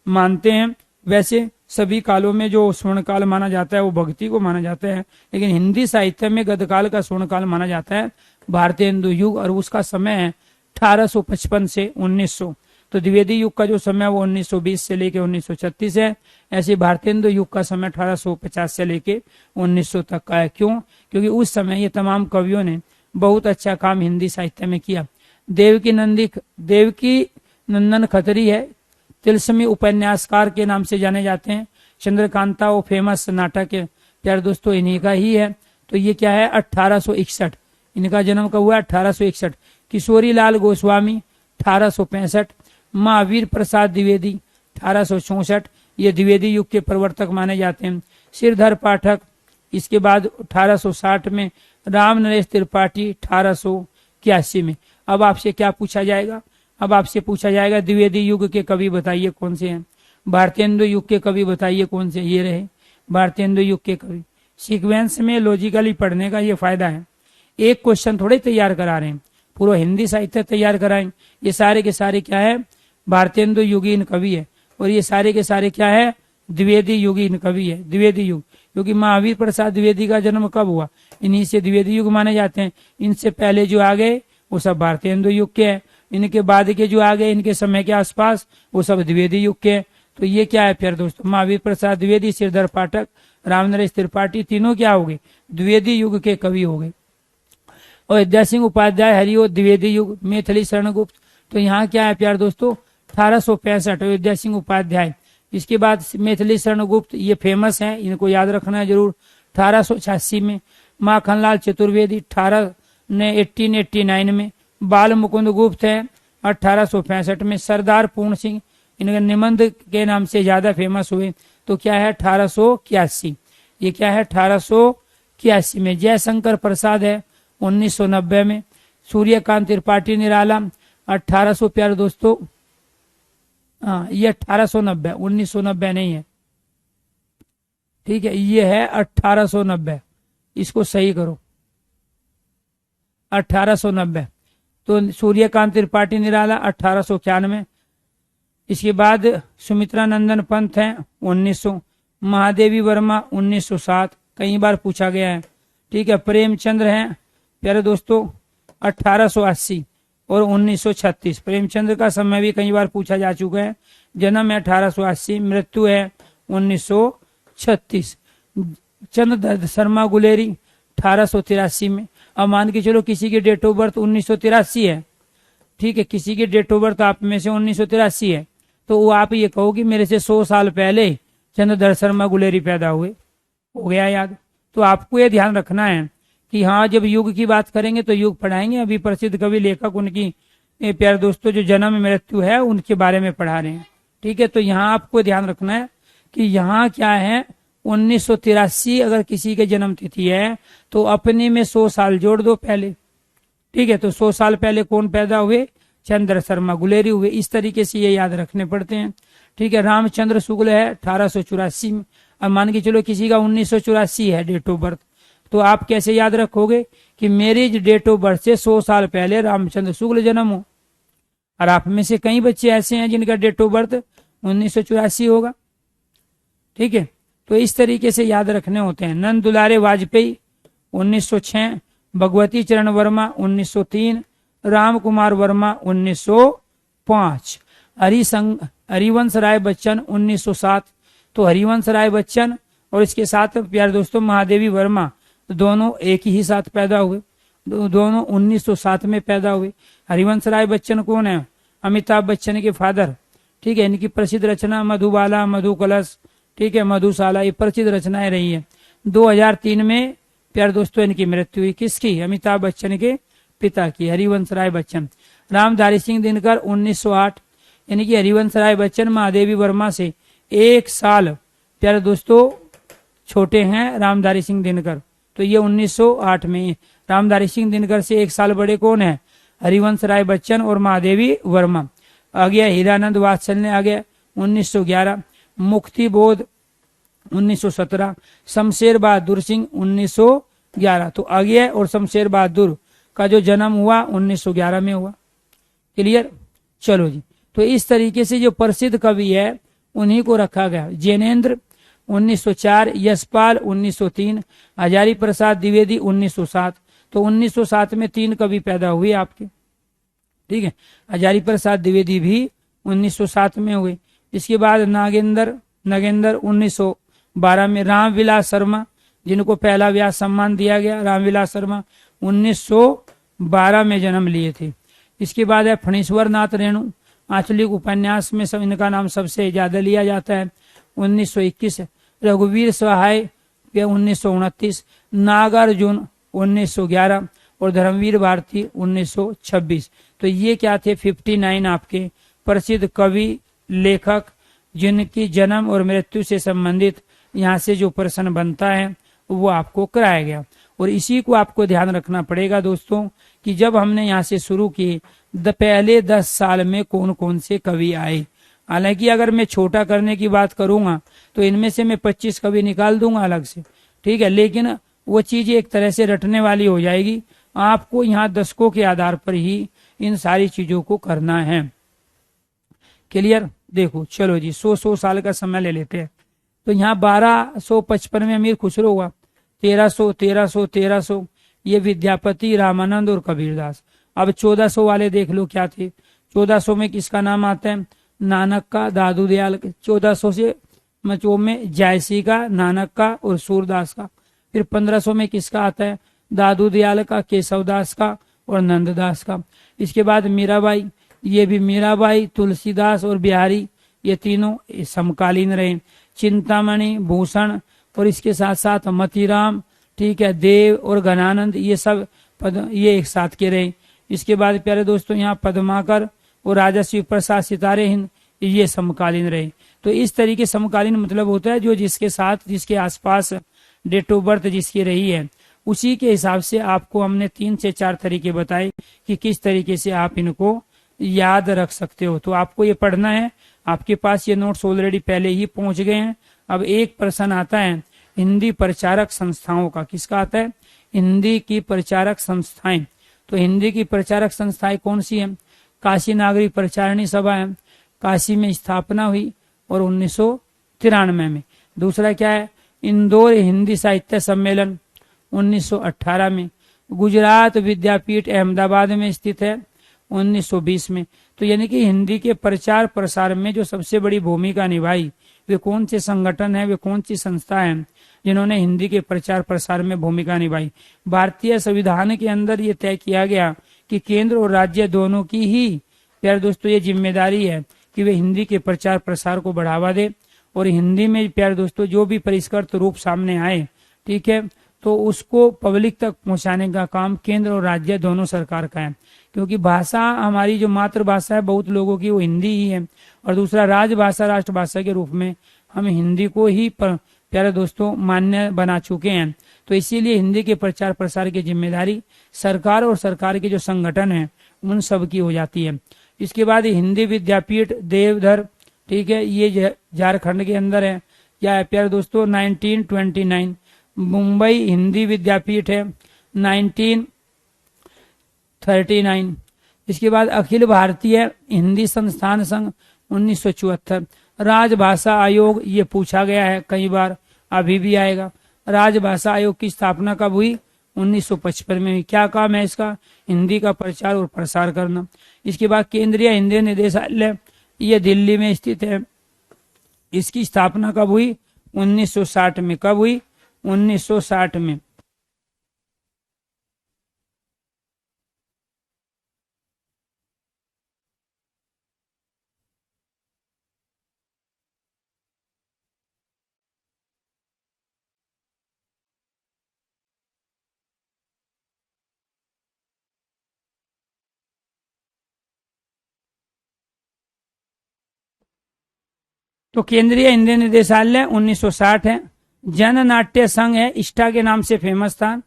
मानते हैं। वैसे सभी कालों में जो स्वर्ण काल माना जाता है वो भक्ति को माना जाता है, लेकिन हिंदी साहित्य में गद्यकाल का स्वर्ण काल माना जाता है भारतेंदु युग, और उसका समय है 1855 से 1900। तो द्विवेदी युग का जो समय वो 1920 से लेके 1936 है। ऐसे भारतेंदु युग का समय 1850 से लेके 1900 तक का है। क्यों? क्योंकि उस समय ये तमाम कवियों ने बहुत अच्छा काम हिंदी साहित्य में किया। देवकी नंदन खत्री है, तिलस्मी उपन्यासकार के नाम से जाने जाते हैं। चंद्रकांता वो फेमस नाटक है प्यारे दोस्तों, इन्हीं का ही है। तो ये क्या है 1861, इनका जन्म कब हुआ 1861। किशोरी लाल गोस्वामी 1865, महावीर प्रसाद द्विवेदी 1864, ये द्विवेदी युग के प्रवर्तक माने जाते हैं। श्रीधर पाठक, इसके बाद 1860 में राम नरेश त्रिपाठी 1881 में। अब आपसे क्या पूछा जाएगा, अब आपसे पूछा जाएगा द्विवेदी युग के कवि बताइए कौन से हैं, भारतेंदु युग के कवि बताइए कौन से। ये रहे भारतेंदु युग के कवि। सीक्वेंस में लॉजिकली पढ़ने का ये फायदा है, एक क्वेश्चन थोड़े तैयार करा रहे हैं, पूरा हिंदी साहित्य तैयार कराएं। ये सारे के सारे क्या है भारतेंदु युगीन कवि है, और ये सारे के सारे क्या है द्विवेदी युगीन कवि है। द्विवेदी युग क्योंकि महावीर प्रसाद द्विवेदी का जन्म कब हुआ, इन्हीं से द्विवेदी युग माने जाते हैं। इनसे पहले जो आ गए वो सब भारतेंदु युग के हैं, इनके बाद के जो आ गए इनके समय के आसपास वो सब द्विवेदी युग के हैं। तो ये क्या है फिर दोस्तों, महावीर प्रसाद द्विवेदी, श्रीधर पाठक, रामनरेश त्रिपाठी, तीनों क्या हो गए द्विवेदी युग के कवि हो गए। और विद्या सिंह उपाध्याय हरिओ द्विवेदी युग, मैथिली शरण गुप्त। तो यहाँ क्या है प्यार दोस्तों 1865 विद्या सिंह उपाध्याय। इसके बाद मैथिली शरण गुप्त, ये फेमस हैं, इनको याद रखना है जरूर। 1886 में माखनलाल चतुर्वेदी 1889 में। बाल मुकुंद गुप्त है 1865 में। सरदार पूर्ण सिंह, इनके निबंध के नाम से ज्यादा फेमस हुए, तो क्या है 1881। ये क्या है 1881 में। जयशंकर प्रसाद है 1990 में। सूर्यकांत त्रिपाठी निराला 1800 प्यारे दोस्तों, हाँ ये 1890, 1990 नहीं है, ठीक है, ये है 1890, इसको सही करो 1890। तो सूर्यकांत त्रिपाठी निराला 1891। इसके बाद सुमित्रा नंदन पंत हैं 1900। महादेवी वर्मा 1907, कई बार पूछा गया है, ठीक है। प्रेमचंद्र हैं प्यारे दोस्तों 1880 और 1936। प्रेमचंद्र का समय भी कई बार पूछा जा चुका है। जन्म है 1880, मृत्यु है 1936। चंद्र शर्मा गुलेरी 1883 में। अब मान के चलो किसी की डेट ऑफ बर्थ 1983 है, ठीक है, किसी की डेट ऑफ बर्थ आप में से 1983 है, तो वो आप ये कहो कि मेरे से 100 साल पहले चंद्रधर शर्मा गुलेरी पैदा हुए, हो गया याद। तो आपको ये ध्यान रखना है कि हाँ जब युग की बात करेंगे तो युग पढ़ाएंगे। अभी प्रसिद्ध कवि लेखक उनकी प्यारे दोस्तों जो जन्म मृत्यु है उनके बारे में पढ़ा रहे हैं, ठीक है। तो यहाँ आपको ध्यान रखना है कि यहाँ क्या है 1983 अगर किसी के जन्म तिथि है तो अपने में 100 साल जोड़ दो पहले, ठीक है। तो 100 साल पहले कौन पैदा हुए, चंद्र शर्मा गुलेरी हुए। इस तरीके से ये याद रखने पड़ते हैं, ठीक है। रामचंद्र शुक्ल है 1884 में। अब मान के चलो किसी का 1984 है डेट ऑफ बर्थ, तो आप कैसे याद रखोगे कि मेरी डेट ऑफ बर्थ से 100 साल पहले रामचंद्र शुक्ल जन्म हो। और आप में से कई बच्चे ऐसे हैं जिनका डेट ऑफ बर्थ 1984 होगा, ठीक है। तो इस तरीके से याद रखने होते हैं। नंद दुलारे वाजपेयी 1906, भगवती चरण वर्मा 1903, राम कुमार वर्मा 1905, हरिवंश राय बच्चन 1907। तो हरिवंश राय बच्चन और इसके साथ प्यारे दोस्तों महादेवी वर्मा दोनों एक ही साथ पैदा हुए। दोनों 1907 में पैदा हुए। हरिवंश राय बच्चन कौन है? अमिताभ बच्चन के फादर। ठीक है, इनकी प्रसिद्ध रचना मधुबाला, मधु कलश, ठीक है, मधुशाला, ये प्रसिद्ध रचनाएं रही है। 2003 में प्यारे दोस्तों इनकी मृत्यु हुई। किसकी? अमिताभ बच्चन के पिता की, हरिवंश राय बच्चन। रामधारी सिंह दिनकर 1908, यानी कि हरिवंश राय बच्चन महादेवी वर्मा से 1 साल प्यारे दोस्तों छोटे हैं रामधारी सिंह दिनकर, तो ये 1908 में। रामधारी सिंह दिनकर से 1 साल बड़े कौन है? हरिवंश राय बच्चन और महादेवी वर्मा। आ गया हीरानंद वात्सल्य, आ गया 1911। मुक्ति बोध 1917। शमशेर बहादुर सिंह 1911। तो आ गया, और शमशेर बहादुर का जो जन्म हुआ 1911 में हुआ। क्लियर? चलो जी, तो इस तरीके से जो प्रसिद्ध कवि है उन्हीं को रखा गया। जैनेन्द्र 1904, यशपाल 1903, हजारी प्रसाद द्विवेदी 1907। तो 1907 में 3 कवि पैदा हुए आपके। ठीक है, हजारी प्रसाद द्विवेदी भी 1907 में हुए। इसके बाद नागेंद्र 1912 में। रामविलास शर्मा, जिनको पहला व्यास सम्मान दिया गया, रामविलास शर्मा 1912 में जन्म लिए थे। इसके बाद है फणीश्वर नाथ रेणु, आंचलिक उपन्यास में सब इनका नाम सबसे ज्यादा लिया जाता है, 1921। रघुवीर सहाय 1929, नागार्जुन 1911 और धर्मवीर भारती 1926। तो ये क्या थे? 59 आपके प्रसिद्ध कवि लेखक जिनकी जन्म और मृत्यु से संबंधित यहाँ से जो प्रश्न बनता है वो आपको कराया गया। और इसी को आपको ध्यान रखना पड़ेगा दोस्तों कि जब हमने यहाँ से शुरू किए पहले 10 साल में कौन कौन से कवि आए। हालांकि अगर मैं छोटा करने की बात करूंगा तो इनमें से मैं 25 कवि निकाल दूंगा अलग से, ठीक है, लेकिन वो चीज एक तरह से रटने वाली हो जाएगी। आपको यहाँ दशकों के आधार पर ही इन सारी चीजों को करना है। क्लियर? देखो चलो जी, 100 साल का समय ले लेते हैं। तो यहाँ 1255 में अमीर खुसरो हुआ, 1300 ये विद्यापति, रामानंद और कबीरदास। अब 1400 वाले देख लो क्या थे। 1400 में किसका नाम आता है? नानक का, दादू दयाल के। 1400 से में जायसी का, नानक का और सूरदास का। फिर 1500 में किसका आता है? दादू दयाल का, केशवदास का और नंददास का। इसके बाद मीराबाई, ये भी मीराबाई, तुलसीदास और बिहारी, ये तीनों समकालीन रहे। चिंतामणि, भूषण और इसके साथ साथ मतीराम, ठीक है, देव और घनानंद, ये सब ये एक साथ के रहे। इसके बाद प्यारे दोस्तों यहाँ पद्माकर और राजा शिव प्रसाद सितारे हिंद, ये समकालीन रहे। तो इस तरीके समकालीन मतलब होता है जो जिसके साथ, जिसके आसपास डेट ऑफ बर्थ जिसकी रही है, उसी के हिसाब से आपको हमने 3 से 4 तरीके बताए कि किस तरीके से आप इनको याद रख सकते हो। तो आपको ये पढ़ना है, आपके पास ये नोट्स ऑलरेडी पहले ही पहुंच गए हैं। अब एक प्रश्न आता है हिंदी प्रचारक संस्थाओं का। किसका आता है? हिंदी की प्रचारक संस्थाएं। तो हिंदी की प्रचारक संस्थाएं कौन सी है? काशी नागरिक प्रचारणी सभा है, काशी में स्थापना हुई और 1993 में। दूसरा क्या है? इंदौर हिंदी साहित्य सम्मेलन 1918 में। गुजरात विद्यापीठ अहमदाबाद में स्थित है 1920 में। तो यानी कि हिंदी के प्रचार प्रसार में जो सबसे बड़ी भूमिका निभाई वे कौन से संगठन है, वे कौन सी संस्था है जिन्होंने हिंदी के प्रचार प्रसार में भूमिका निभाई? भारतीय संविधान के अंदर ये तय किया गया कि केंद्र और राज्य दोनों की ही प्यारे दोस्तों ये जिम्मेदारी है कि वे हिंदी के प्रचार प्रसार को बढ़ावा दे। और हिंदी में प्यारे दोस्तों जो भी परिष्कृत रूप सामने आए, ठीक है, तो उसको पब्लिक तक पहुंचाने का काम केंद्र और राज्य दोनों सरकार का है। क्योंकि भाषा हमारी जो मातृभाषा है बहुत लोगों की वो हिंदी ही है, और दूसरा राजभाषा, राष्ट्रभाषा के रूप में हम हिंदी को ही प्यारे दोस्तों मान्य बना चुके हैं। तो इसीलिए हिंदी के प्रचार प्रसार की जिम्मेदारी सरकार और सरकार के जो संगठन है उन सब की हो जाती है। इसके बाद हिंदी विद्यापीठ देवधर, ठीक है, ये झारखंड के अंदर है। क्या है प्यारे दोस्तों? 1929। मुंबई हिंदी विद्यापीठ है 1939। इसके बाद अखिल भारतीय हिंदी संस्थान संघ 1974। राजभाषा आयोग, ये पूछा गया है कई बार, अभी भी आएगा। राजभाषा आयोग की स्थापना कब हुई? 1955 में हुई। क्या काम है इसका? हिंदी का प्रचार और प्रसार करना। इसके बाद केंद्रीय हिंदी निदेशालय, ये दिल्ली में स्थित है। इसकी स्थापना कब हुई? 1960 में। कब हुई? 1960 में। तो केंद्रीय हिंदी निदेशालय 1960 है। जन नाट्य संघ है, इष्टा के नाम से फेमस था,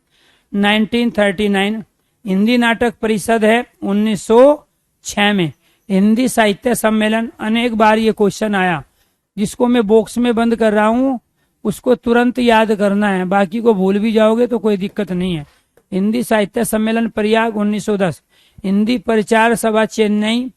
1939। हिंदी नाटक परिषद है 1906 में। हिंदी साहित्य सम्मेलन, अनेक बार ये क्वेश्चन आया, जिसको मैं बॉक्स में बंद कर रहा हूं उसको तुरंत याद करना है, बाकी को भूल भी जाओगे तो कोई दिक्कत नहीं है। हिंदी साहित्य सम्मेलन प्रयाग 1910। हिंदी प्रचार सभा चेन्नई,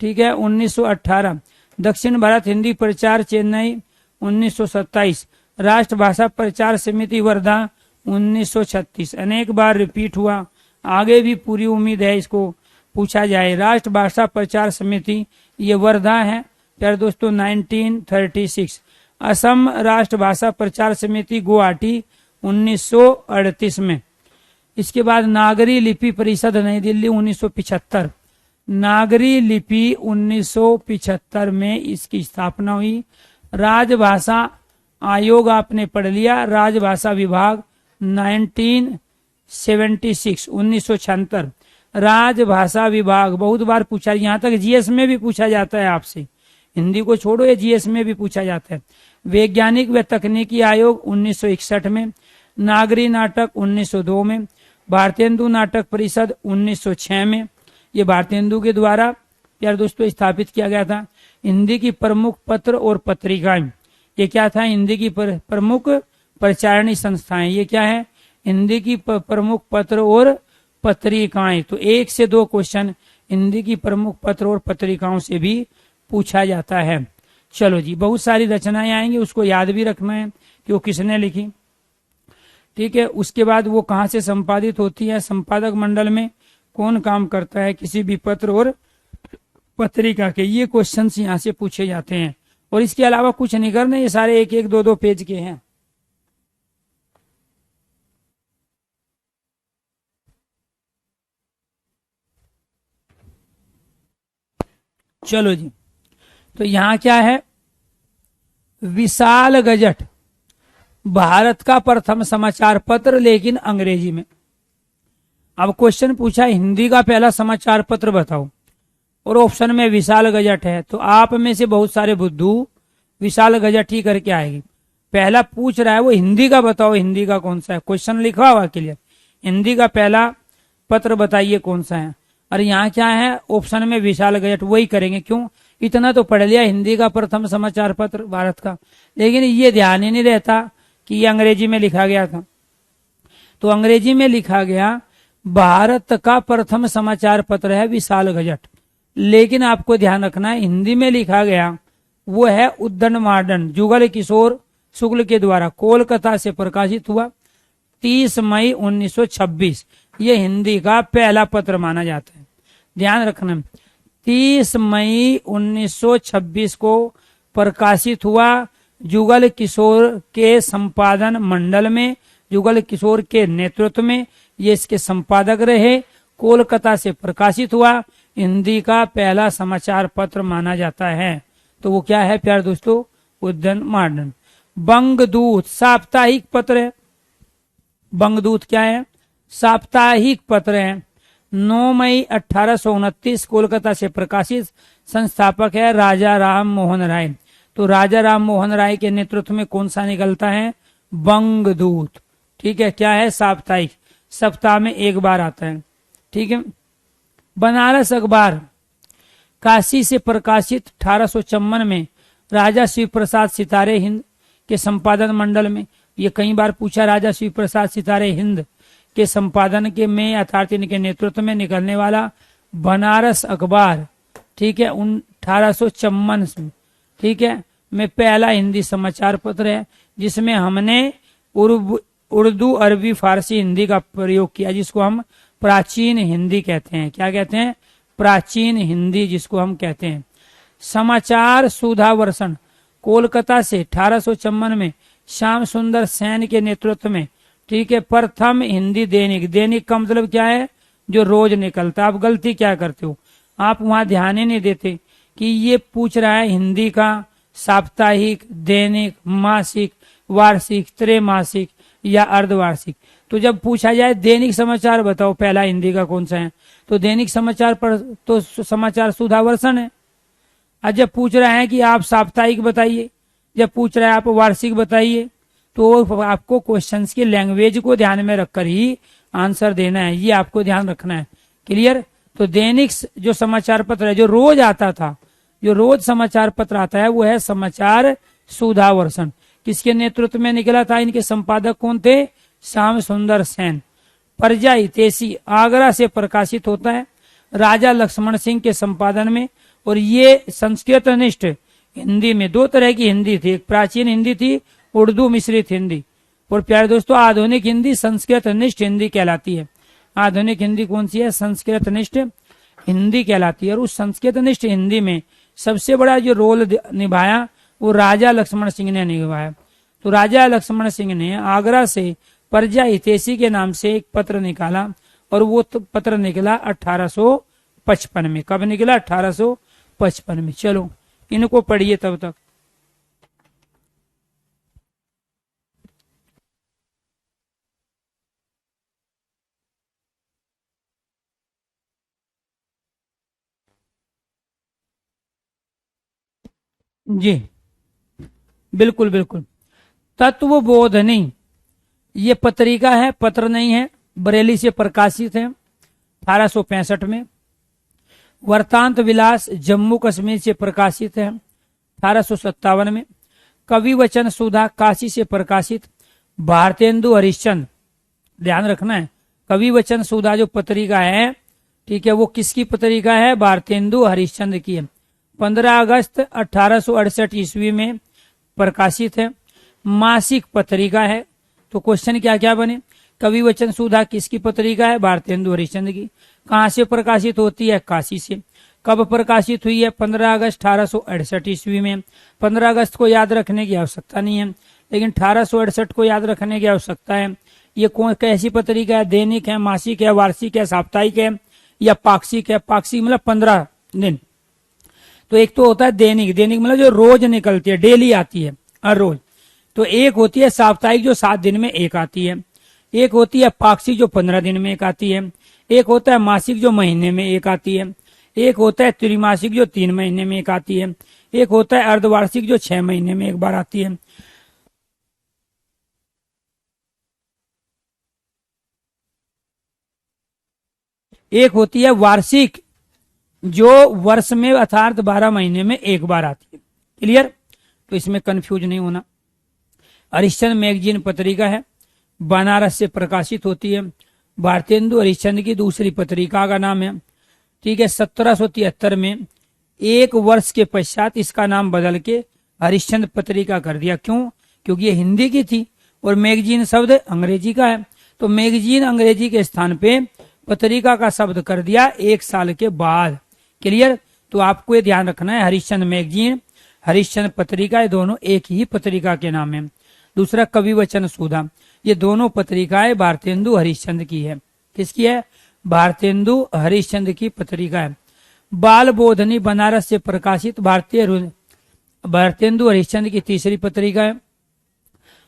ठीक है, 1918। दक्षिण भारत हिंदी प्रचार चेन्नई 1927। राष्ट्रभाषा प्रचार समिति वर्धा 1936। अनेक बार रिपीट हुआ, आगे भी पूरी उम्मीद है इसको पूछा जाए। राष्ट्रभाषा प्रचार समिति ये वर्धा है प्यारे दोस्तों 1936। असम राष्ट्रभाषा प्रचार समिति गुवाहाटी 1938 में। इसके बाद नागरी लिपि परिषद नई दिल्ली 1975। नागरी लिपि 1975 में इसकी स्थापना हुई। राजभाषा आयोग आपने पढ़ लिया, राजभाषा विभाग 1976। राजभाषा विभाग बहुत बार पूछा, यहाँ तक जीएस में भी पूछा जाता है आपसे, हिंदी को छोड़ो ये जीएस में भी पूछा जाता है। वैज्ञानिक व तकनीकी आयोग 1961 में। नागरी नाटक 1902 में। भारतेंदु नाटक परिषद 1906 में, ये भारतेंदु के द्वारा यार दोस्तों स्थापित किया गया था। हिंदी की प्रमुख पत्र और पत्रिकाएं, ये क्या था? हिंदी की प्रमुख प्रचारणी संस्थाएं, ये क्या है? हिंदी की प्रमुख पत्र और पत्रिकाएं। तो 1 से 2 क्वेश्चन हिंदी की प्रमुख पत्र और पत्रिकाओं से भी पूछा जाता है। चलो जी, बहुत सारी रचनाएं आएंगी, उसको याद भी रखना है कि वो किसने लिखी, ठीक है। उसके बाद वो कहाँ से संपादित होती है, संपादक मंडल में कौन काम करता है किसी भी पत्र और पत्रिका के, ये क्वेश्चंस यहाँ से पूछे जाते हैं। और इसके अलावा कुछ नहीं करना, ये सारे 1-1, 2-2 पेज के हैं। चलो जी, तो यहाँ क्या है? विशाल गजट भारत का प्रथम समाचार पत्र, लेकिन अंग्रेजी में। अब क्वेश्चन पूछा हिंदी का पहला समाचार पत्र बताओ, और ऑप्शन में विशाल गजट है, तो आप में से बहुत सारे बुद्धू विशाल गजट ही करके आएगी। पहला पूछ रहा है वो हिंदी का बताओ, हिंदी का कौन सा है, क्वेश्चन लिखा हुआ क्लियर, हिंदी का पहला पत्र बताइए कौन सा है। और यहाँ क्या है? ऑप्शन में विशाल गजट, वही करेंगे। क्यों? इतना तो पढ़ लिया हिंदी का प्रथम समाचार पत्र भारत का, लेकिन ये ध्यान ही नहीं रहता कि ये अंग्रेजी में लिखा गया था। तो अंग्रेजी में लिखा गया भारत का प्रथम समाचार पत्र है विशाल गजट, लेकिन आपको ध्यान रखना है हिंदी में लिखा गया वो है उद्दंड मार्डन जुगल किशोर शुक्ल के द्वारा कोलकाता से प्रकाशित हुआ 30 मई 1926। ये हिंदी का पहला पत्र माना जाता है, ध्यान रखना। 30 मई 1926 को प्रकाशित हुआ, जुगल किशोर के संपादन मंडल में, जुगल किशोर के नेतृत्व में ये इसके संपादक रहे, कोलकाता से प्रकाशित हुआ, हिंदी का पहला समाचार पत्र माना जाता है। तो वो क्या है प्यारे दोस्तों? उद्दंड मार्डन। बंगदूत साप्ताहिक पत्र है, बंगदूत क्या है? साप्ताहिक पत्र है। 9 मई 1829 कोलकाता से प्रकाशित, संस्थापक है राजा राम मोहन राय। तो राजा राम मोहन राय के नेतृत्व में कौन सा निकलता है? बंगदूत, ठीक है। क्या है? साप्ताहिक, सप्ताह में 1 बार आता है, ठीक है। बनारस अखबार काशी से प्रकाशित 1854 में राजा शिव प्रसाद सितारे हिंद के संपादन मंडल में, ये कई बार पूछा, राजा शिव प्रसाद सितारे हिंद के संपादन के में अर्थात इनके नेतृत्व में निकलने वाला बनारस अखबार, ठीक है, 1854 में, ठीक है, में पहला हिंदी समाचार पत्र है, जिसमें हमने उर्दू अरबी फारसी हिंदी का प्रयोग किया, जिसको हम प्राचीन हिंदी कहते हैं। क्या कहते हैं? प्राचीन हिंदी जिसको हम कहते हैं। समाचार सुधा वर्षण कोलकाता से 1854 में श्याम सुंदर सेन के नेतृत्व में, ठीक है, प्रथम हिंदी दैनिक। दैनिक का मतलब क्या है? जो रोज निकलता। आप गलती क्या करते हो, आप वहां ध्यान ही नहीं देते कि ये पूछ रहा है हिंदी का साप्ताहिक, दैनिक, मासिक, वार्षिक, त्रैमासिक या अर्धवार्षिक। तो जब पूछा जाए दैनिक समाचार बताओ पहला हिंदी का कौन सा है, तो दैनिक समाचार पर तो समाचार सुधा वर्षण है। और जब पूछ रहे हैं कि आप साप्ताहिक बताइए, जब पूछ रहा है आप वार्षिक बताइए, तो आपको क्वेश्चंस की लैंग्वेज को ध्यान में रखकर ही आंसर देना है, ये आपको ध्यान रखना है। क्लियर। तो दैनिक जो समाचार पत्र है, जो रोज आता था, जो रोज समाचार पत्र आता है, वो है समाचार सुधा वर्षन। किसके नेतृत्व में निकला था? इनके संपादक कौन थे? श्याम सुंदर सेन। प्रजा हितैषी आगरा से प्रकाशित होता है राजा लक्ष्मण सिंह के संपादन में, और ये संस्कृत निष्ठ हिंदी में, दो तरह की हिंदी थी, एक प्राचीन हिंदी थी, उर्दू मिश्रित हिंदी। और प्यारे दोस्तों, आधुनिक हिंदी संस्कृत निष्ठ हिंदी कहलाती है। आधुनिक हिंदी कौन सी है? संस्कृत निष्ठ हिंदी कहलाती है। और उस संस्कृत निष्ठ हिंदी में सबसे बड़ा जो रोल निभाया वो राजा लक्ष्मण सिंह ने निभाया। तो राजा लक्ष्मण सिंह ने आगरा से प्रजा हितैषी के नाम से एक पत्र निकाला, और वो पत्र निकला 1855 में। कब निकला? 1855 में। चलो इनको पढ़िए तब तक। जी बिल्कुल बिल्कुल। तत्व बोधनी ये पत्रिका है, पत्र नहीं है, बरेली से प्रकाशित है 1865 में। वर्तांत विलास जम्मू कश्मीर से प्रकाशित है 1857 में। कवि वचन सुधा काशी से प्रकाशित। भारतेंदु हरिश्चंद्र, ध्यान रखना है, कवि वचन सुधा जो पत्रिका है, ठीक है, वो किसकी पत्रिका है? भारतेंदु हरिश्चंद्र की है। 15 अगस्त 1868 ईस्वी में प्रकाशित है। मासिक पत्रिका है। तो क्वेश्चन क्या क्या बने? कवि वचन सुधा किसकी पत्रिका है? भारतेंदु हरिश्चंद्र की। कहाँ से प्रकाशित होती है? काशी से। कब प्रकाशित हुई है? 15 अगस्त 1868 ईस्वी में। 15 अगस्त को याद रखने की आवश्यकता नहीं है, लेकिन 1868 को याद रखने की आवश्यकता है। ये कौन कैसी पत्रिका है? दैनिक है, मासिक है, वार्षिक है, साप्ताहिक है, या पाक्षिक है? पाक्षिक मतलब 15 दिन। तो एक तो होता है दैनिक, दैनिक मतलब जो रोज निकलती है, डेली आती है, हर रोज। तो एक होती है साप्ताहिक जो 7 दिन में एक आती है। एक होती है पाक्षिक जो 15 दिन में एक आती है। एक होता है मासिक जो महीने में एक आती है। एक होता है त्रिमासिक जो 3 महीने में एक आती है। एक होता है अर्धवार्षिक जो 6 महीने में एक बार आती है। एक होती है वार्षिक जो वर्ष में अर्थात 12 महीने में एक बार आती है। क्लियर। तो इसमें कंफ्यूज नहीं होना। हरिश्चंद्र मैगजीन पत्रिका है, बनारस से प्रकाशित होती है। भारतेंदु हरिश्चंद्र की दूसरी पत्रिका का नाम है, ठीक है। 1773 में, एक वर्ष के पश्चात इसका नाम बदल के हरिश्चंद्र पत्रिका कर दिया। क्यों? क्योंकि ये हिंदी की थी और मैगजीन शब्द अंग्रेजी का है। तो मैगजीन अंग्रेजी के स्थान पे पत्रिका का शब्द कर दिया 1 साल के बाद। क्लियर। तो आपको ये ध्यान रखना है, हरिश्चंद्र मैगजीन, हरिश्चंद्र पत्रिका, ये दोनों एक ही पत्रिका के नाम है। दूसरा कवि वचन सुधा, ये दोनों पत्रिकाएं भारतेंदु हरिश्चंद्र की है। किसकी है? भारतेंदु हरिश्चंद्र की पत्रिका है। बाल बोधनी बनारस से प्रकाशित भारतेंदु हरिश्चंद्र की तीसरी पत्रिका है।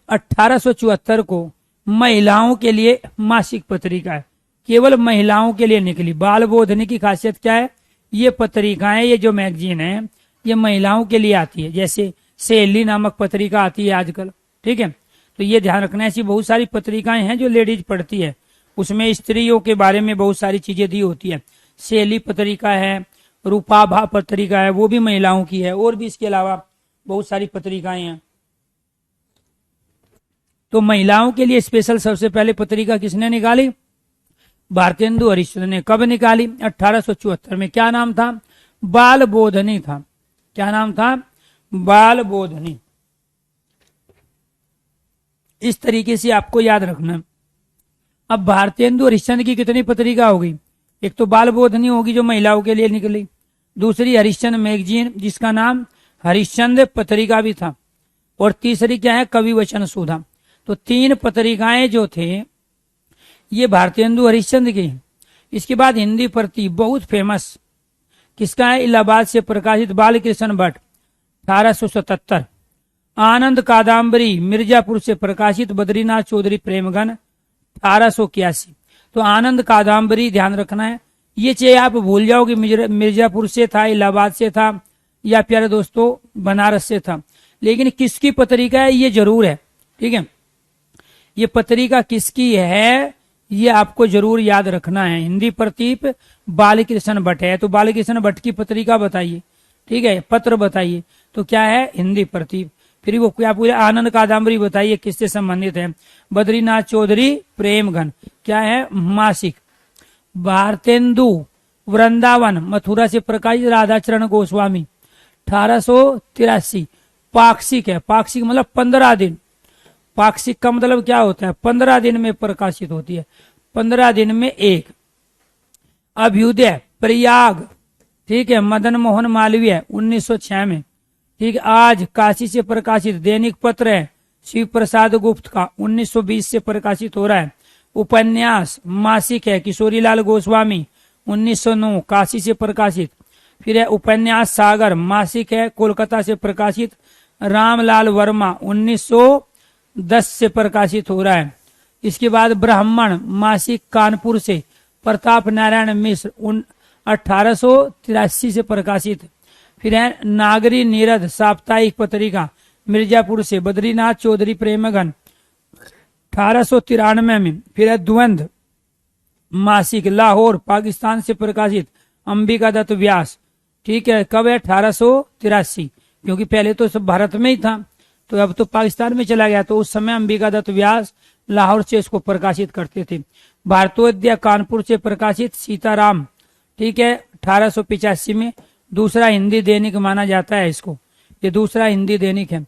1874 को महिलाओं के लिए मासिक पत्रिका है, केवल महिलाओं के लिए निकली। बाल बोधनी की खासियत क्या है? ये पत्रिकाएं, ये जो मैगजीन है, ये महिलाओं के लिए आती है। जैसे सहेली नामक पत्रिका आती है आजकल, ठीक है। तो ये ध्यान रखना, ऐसी बहुत सारी पत्रिकाएं हैं जो लेडीज पढ़ती है, उसमें स्त्रियों के बारे में बहुत सारी चीजें दी होती है। सहेली पत्रिका है, रूपाभा पत्रिका है, वो भी महिलाओं की है, और भी इसके अलावा बहुत सारी पत्रिकाएं हैं। तो महिलाओं के लिए स्पेशल सबसे पहले पत्रिका किसने निकाली? भारतेंदु हरिश्चंद्र ने। कब निकाली? 1874 में। क्या नाम था? बाल बोधनी था। क्या नाम था? बाल बोधनी। इस तरीके से आपको याद रखना। अब भारतेंदु हरिश्चंद्र की कितनी पत्रिका होगी? एक तो बाल बोधनी होगी जो महिलाओं के लिए निकली, दूसरी हरिश्चंद्र मैगजीन जिसका नाम हरिश्चंद्र पत्रिका भी था, और तीसरी क्या है? कवि वचन सुधा। तो 3 पत्रिकाएं जो थे ये भारतेंदु हरिश्चंद्र की। इसके बाद हिंदी प्रति बहुत फेमस किसका है? इलाहाबाद से प्रकाशित बालकृष्ण भट्ट 1877। आनंद कादम्बरी मिर्जापुर से प्रकाशित बद्रीनाथ चौधरी प्रेमगन 1881। तो आनंद कादम्बरी ध्यान रखना है, ये चाहे आप भूल जाओगे मिर्जापुर से था, इलाहाबाद से था, या प्यारे दोस्तों बनारस से था, लेकिन किसकी पत्रिका है ये जरूर है, ठीक है। ये पत्रिका किसकी है ये आपको जरूर याद रखना है। हिंदी प्रतीप बालकृष्ण भट्ट है, तो बालकृष्ण भट्ट की पत्रिका बताइए, ठीक है, पत्र बताइए, तो क्या है, हिंदी प्रतीप। फिर वो क्या पूरे आनंद कादम्बरी बताइए किससे संबंधित है, बद्रीनाथ चौधरी प्रेम घन, क्या है, मासिक। भारतेंदु वृंदावन मथुरा से प्रकाशित राधाचरण गोस्वामी 1883, पाक्षिक है, पाक्षिक मतलब 15 दिन, पाक्षिक का मतलब क्या होता है, 15 दिन में प्रकाशित होती है, 15 दिन में एक। अभ्युदय प्रयाग, ठीक है, मदन मोहन मालवीय 1906 में, ठीक है। आज काशी से प्रकाशित दैनिक पत्र है शिव प्रसाद गुप्त का, 1920 से प्रकाशित हो रहा है। उपन्यास मासिक है किशोरीलाल गोस्वामी 1909 काशी से प्रकाशित। फिर है उपन्यास सागर मासिक है कोलकाता से प्रकाशित, रामलाल वर्मा 1910 से प्रकाशित हो रहा है। इसके बाद ब्राह्मण मासिक कानपुर से प्रताप नारायण मिश्र 1883 से प्रकाशित। फिर है नागरी नीरद साप्ताहिक पत्रिका मिर्जापुर से बद्रीनाथ चौधरी प्रेमघन 1893 में। फिर है द्वंद्व मासिक लाहौर पाकिस्तान से प्रकाशित अंबिका दत्त व्यास, ठीक है, कब है, 1883, क्योंकि पहले तो सब भारत में ही था, तो अब तो पाकिस्तान में चला गया, तो उस समय अंबिका दत्त व्यास लाहौर से इसको प्रकाशित करते थे। भारतोदय कानपुर से प्रकाशित सीताराम, ठीक है, 1885 में, दूसरा हिंदी दैनिक माना जाता है इसको, ये दूसरा हिंदी दैनिक है।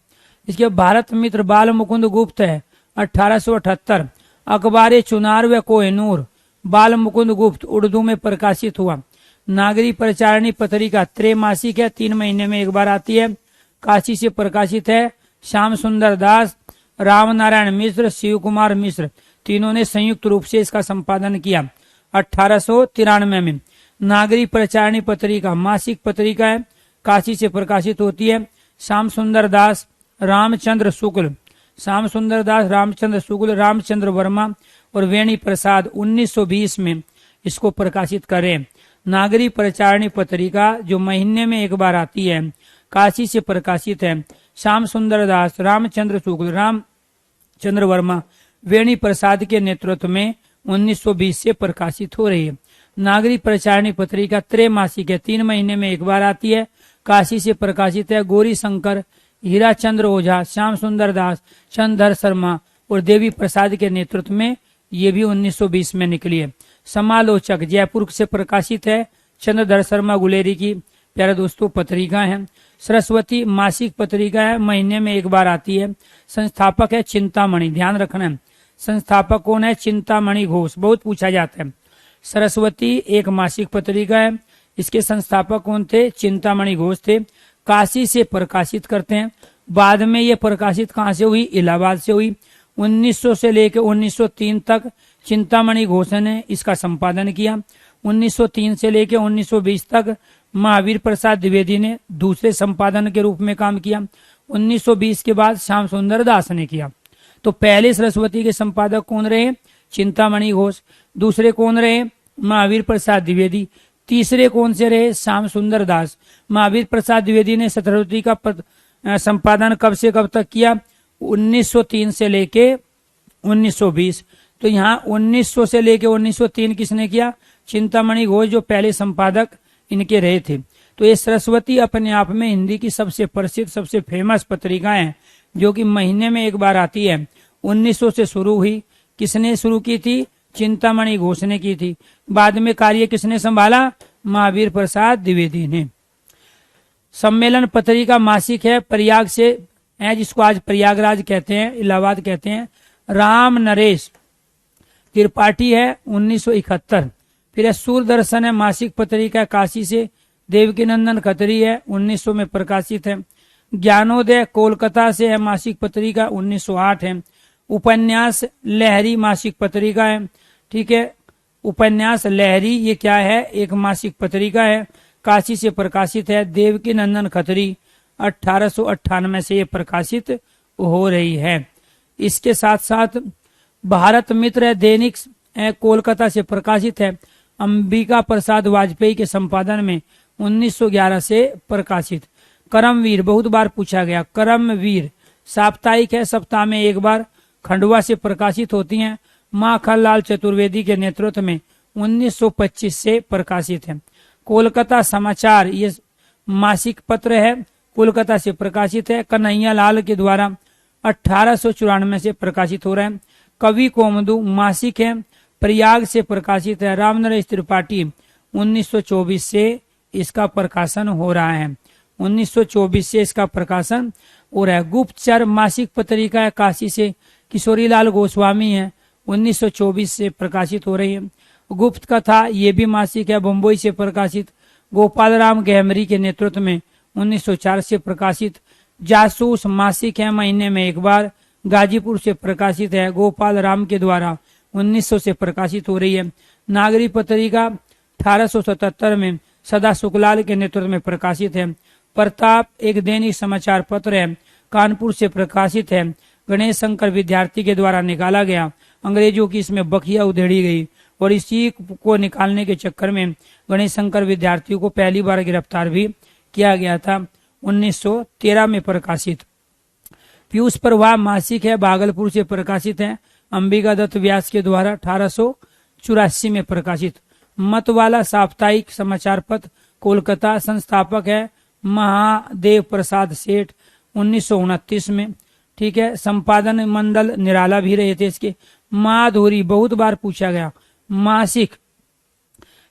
इसके भारत मित्र बाल मुकुंद गुप्त है 1878, अखबार चुनार व कोहिनूर बाल मुकुंद गुप्त उर्दू में प्रकाशित हुआ। नागरी प्रचारणी पत्रिका त्रैमासिक है, 3 महीने में एक बार आती है, काशी से प्रकाशित है। श्याम सुंदर दास, राम नारायण मिश्र, शिव कुमार मिश्र तीनों ने संयुक्त रूप से इसका संपादन किया 1893 में। नागरी प्रचारणी पत्रिका मासिक पत्रिका है, काशी से प्रकाशित होती है। श्याम सुंदर दास, रामचंद्र शुक्ल, श्याम सुंदर दास, रामचंद्र शुक्ल, रामचंद्र वर्मा और वेणी प्रसाद 1920 में इसको प्रकाशित करें। नागरी प्रचारणी पत्रिका जो महीने में एक बार आती है, काशी से प्रकाशित है। श्याम सुंदर दास, रामचंद्र शुक्ल, रामचंद्र वर्मा, वेणी प्रसाद के नेतृत्व में 1920 से प्रकाशित हो रही है। नागरी प्रचारणी पत्रिका त्रैमासिक है, 3 महीने में एक बार आती है, काशी से प्रकाशित है। गौरी शंकर, हीरा चंद्र ओझा, श्याम सुंदर दास, चंद्रधर शर्मा और देवी प्रसाद के नेतृत्व में ये भी 1920 में निकली है। समालोचक जयपुर से प्रकाशित है, चंद्रधर शर्मा गुलेरी की प्यारे दोस्तों पत्रिका है। सरस्वती मासिक पत्रिका है, महीने में एक बार आती है। संस्थापक है चिंतामणि, ध्यान रखना है, संस्थापक कौन है, चिंतामणि घोष, बहुत पूछा जाता है। सरस्वती एक मासिक पत्रिका है, इसके संस्थापक कौन थे, चिंतामणि घोष थे। काशी से प्रकाशित करते हैं, बाद में ये प्रकाशित कहाँ से हुई, इलाहाबाद से हुई। 1900 से लेकर 1903 तक चिंतामणि घोष ने इसका संपादन किया। 1903 से लेकर 1920 तक महावीर प्रसाद द्विवेदी ने दूसरे संपादन के रूप में काम किया। 1920 के बाद श्याम सुंदर दास ने किया। तो पहले सरस्वती के संपादक कौन रहे, चिंतामणि घोष, दूसरे कौन रहे, महावीर प्रसाद द्विवेदी, तीसरे कौन से रहे, श्याम सुंदर दास। महावीर प्रसाद द्विवेदी ने सरस्वती का संपादन कब से कब तक किया, 1903 से लेके 1920। तो यहाँ 1900 से लेके 1903 किसने किया, चिंतामणि घोष, जो पहले संपादक इनके रहे थे। तो ये सरस्वती अपने आप में हिंदी की सबसे प्रसिद्ध सबसे फेमस पत्रिका है, जो कि महीने में एक बार आती है। 1900 से शुरू हुई, किसने शुरू की थी, चिंतामणि घोष ने की थी। बाद में कार्य किसने संभाला, महावीर प्रसाद द्विवेदी ने। सम्मेलन पत्रिका मासिक है, प्रयाग से है, जिसको आज प्रयागराज कहते हैं, इलाहाबाद कहते हैं। राम नरेश त्रिपाठी है 1971। फिर है सूरदर्शन है मासिक पत्रिका काशी से, देवकीनंदन खत्री है 1900 में प्रकाशित है। ज्ञानोदय कोलकाता से है मासिक पत्रिका 1908 है। उपन्यास लहरी मासिक पत्रिका है, ठीक है, उपन्यास लहरी ये क्या है, एक मासिक पत्रिका है, काशी से प्रकाशित है। देवकीनंदन खत्री 1898 से ये प्रकाशित हो रही है। इसके साथ साथ भारत मित्र दैनिक कोलकाता से प्रकाशित है, अंबिका प्रसाद वाजपेयी के संपादन में 1911 से प्रकाशित। करमवीर बहुत बार पूछा गया। करमवीर साप्ताहिक है, सप्ताह में एक बार खंडवा से प्रकाशित होती हैं। माखनलाल चतुर्वेदी के नेतृत्व में 1925 से प्रकाशित है। कोलकाता समाचार ये मासिक पत्र है, कोलकाता से प्रकाशित है। कन्हैया लाल के द्वारा 1894 से प्रकाशित हो रहा है। कवि कोमदू मासिक है, प्रयाग से प्रकाशित है। रामनरेश त्रिपाठी 1924 से इसका प्रकाशन हो रहा है। 1924 से इसका प्रकाशन हो रहा है। गुप्तचर मासिक पत्रिका है, काशी से किशोरीलाल गोस्वामी है, 1924 से प्रकाशित हो रही है। गुप्त कथा ये भी मासिक है, बम्बई से प्रकाशित। गोपाल राम गहमरी के नेतृत्व में 1904 से प्रकाशित। जासूस मासिक है, महीने में एक बार, गाजीपुर से प्रकाशित है। गोपाल राम के द्वारा 1900 से प्रकाशित हो रही है। नागरिक पत्रिका 1877 में सदा सुखलाल के नेतृत्व में प्रकाशित है। प्रताप एक दैनिक समाचार पत्र है, कानपुर से प्रकाशित है। गणेश शंकर विद्यार्थी के द्वारा निकाला गया। अंग्रेजों की इसमें बखिया उधेड़ी गई और इसी को निकालने के चक्कर में गणेश शंकर विद्यार्थियों को पहली बार गिरफ्तार भी किया गया था। 1913 में प्रकाशित। पीयूष प्रवाह मासिक है, भागलपुर से प्रकाशित है। अंबिका दत्त व्यास के द्वारा 1884 में प्रकाशित। मतवाला साप्ताहिक समाचार पत्र कोलकाता, संस्थापक है महादेव प्रसाद सेठ, 1929 में। ठीक है, संपादन मंडल निराला भी रहे थे इसके। माधुरी बहुत बार पूछा गया, मासिक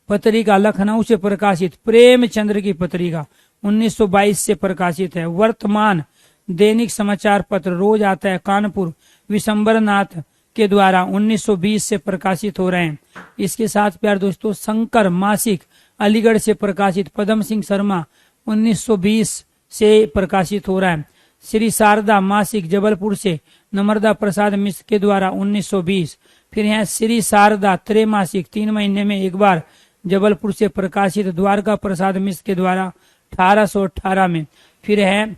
पत्रिका लखनऊ से प्रकाशित। प्रेमचंद्र की पत्रिका 1922 से प्रकाशित है। वर्तमान दैनिक समाचार पत्र रोज आता है, कानपुर, विशंबर नाथ के द्वारा 1920 से प्रकाशित हो रहे हैं। इसके साथ प्यार दोस्तों शंकर मासिक अलीगढ़ से प्रकाशित। पदम सिंह शर्मा 1920 से प्रकाशित हो रहा है। श्री शारदा मासिक जबलपुर से नम्रता प्रसाद मिश्र के द्वारा 1920। फिर है श्री शारदा त्रैमासिक, 3 महीने में एक बार, जबलपुर से प्रकाशित। द्वारका प्रसाद मिश्र के द्वारा 1818 में। फिर है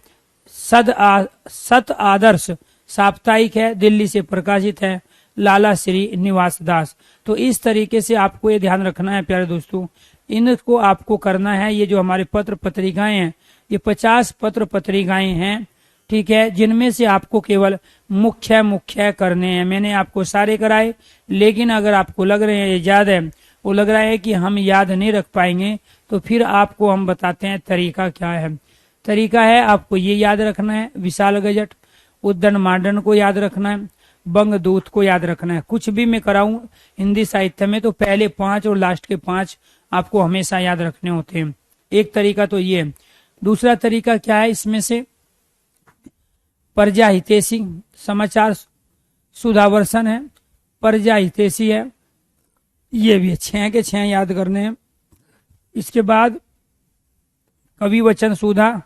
सत आदर्श साप्ताहिक है, दिल्ली से प्रकाशित है। लाला श्री निवास दास। तो इस तरीके से आपको ये ध्यान रखना है प्यारे दोस्तों, इनको आपको करना है। ये जो हमारे पत्र पत्रिकाएं हैं ये 50 पत्र पत्रिकाएं हैं, ठीक है, जिनमें से आपको केवल मुख्य करने हैं। मैंने आपको सारे कराए, लेकिन अगर आपको लग रहे हैं ये याद है, वो लग रहा है कि हम याद नहीं रख पाएंगे, तो फिर आपको हम बताते हैं तरीका क्या है। तरीका है आपको ये याद रखना है, विशाल गजट, उद्दंड मांडन को याद रखना है, बंग दूत को याद रखना है। कुछ भी मैं कराऊं हिंदी साहित्य में तो पहले 5 और लास्ट के 5 आपको हमेशा याद रखने होते हैं। एक तरीका तो ये है। दूसरा तरीका क्या है, इसमें से प्रजा हितैषी समाचार सुधावर्षण है, प्रजा हितैषी है, ये भी 6 के 6 याद करने हैं। इसके बाद कवि वचन सुधा,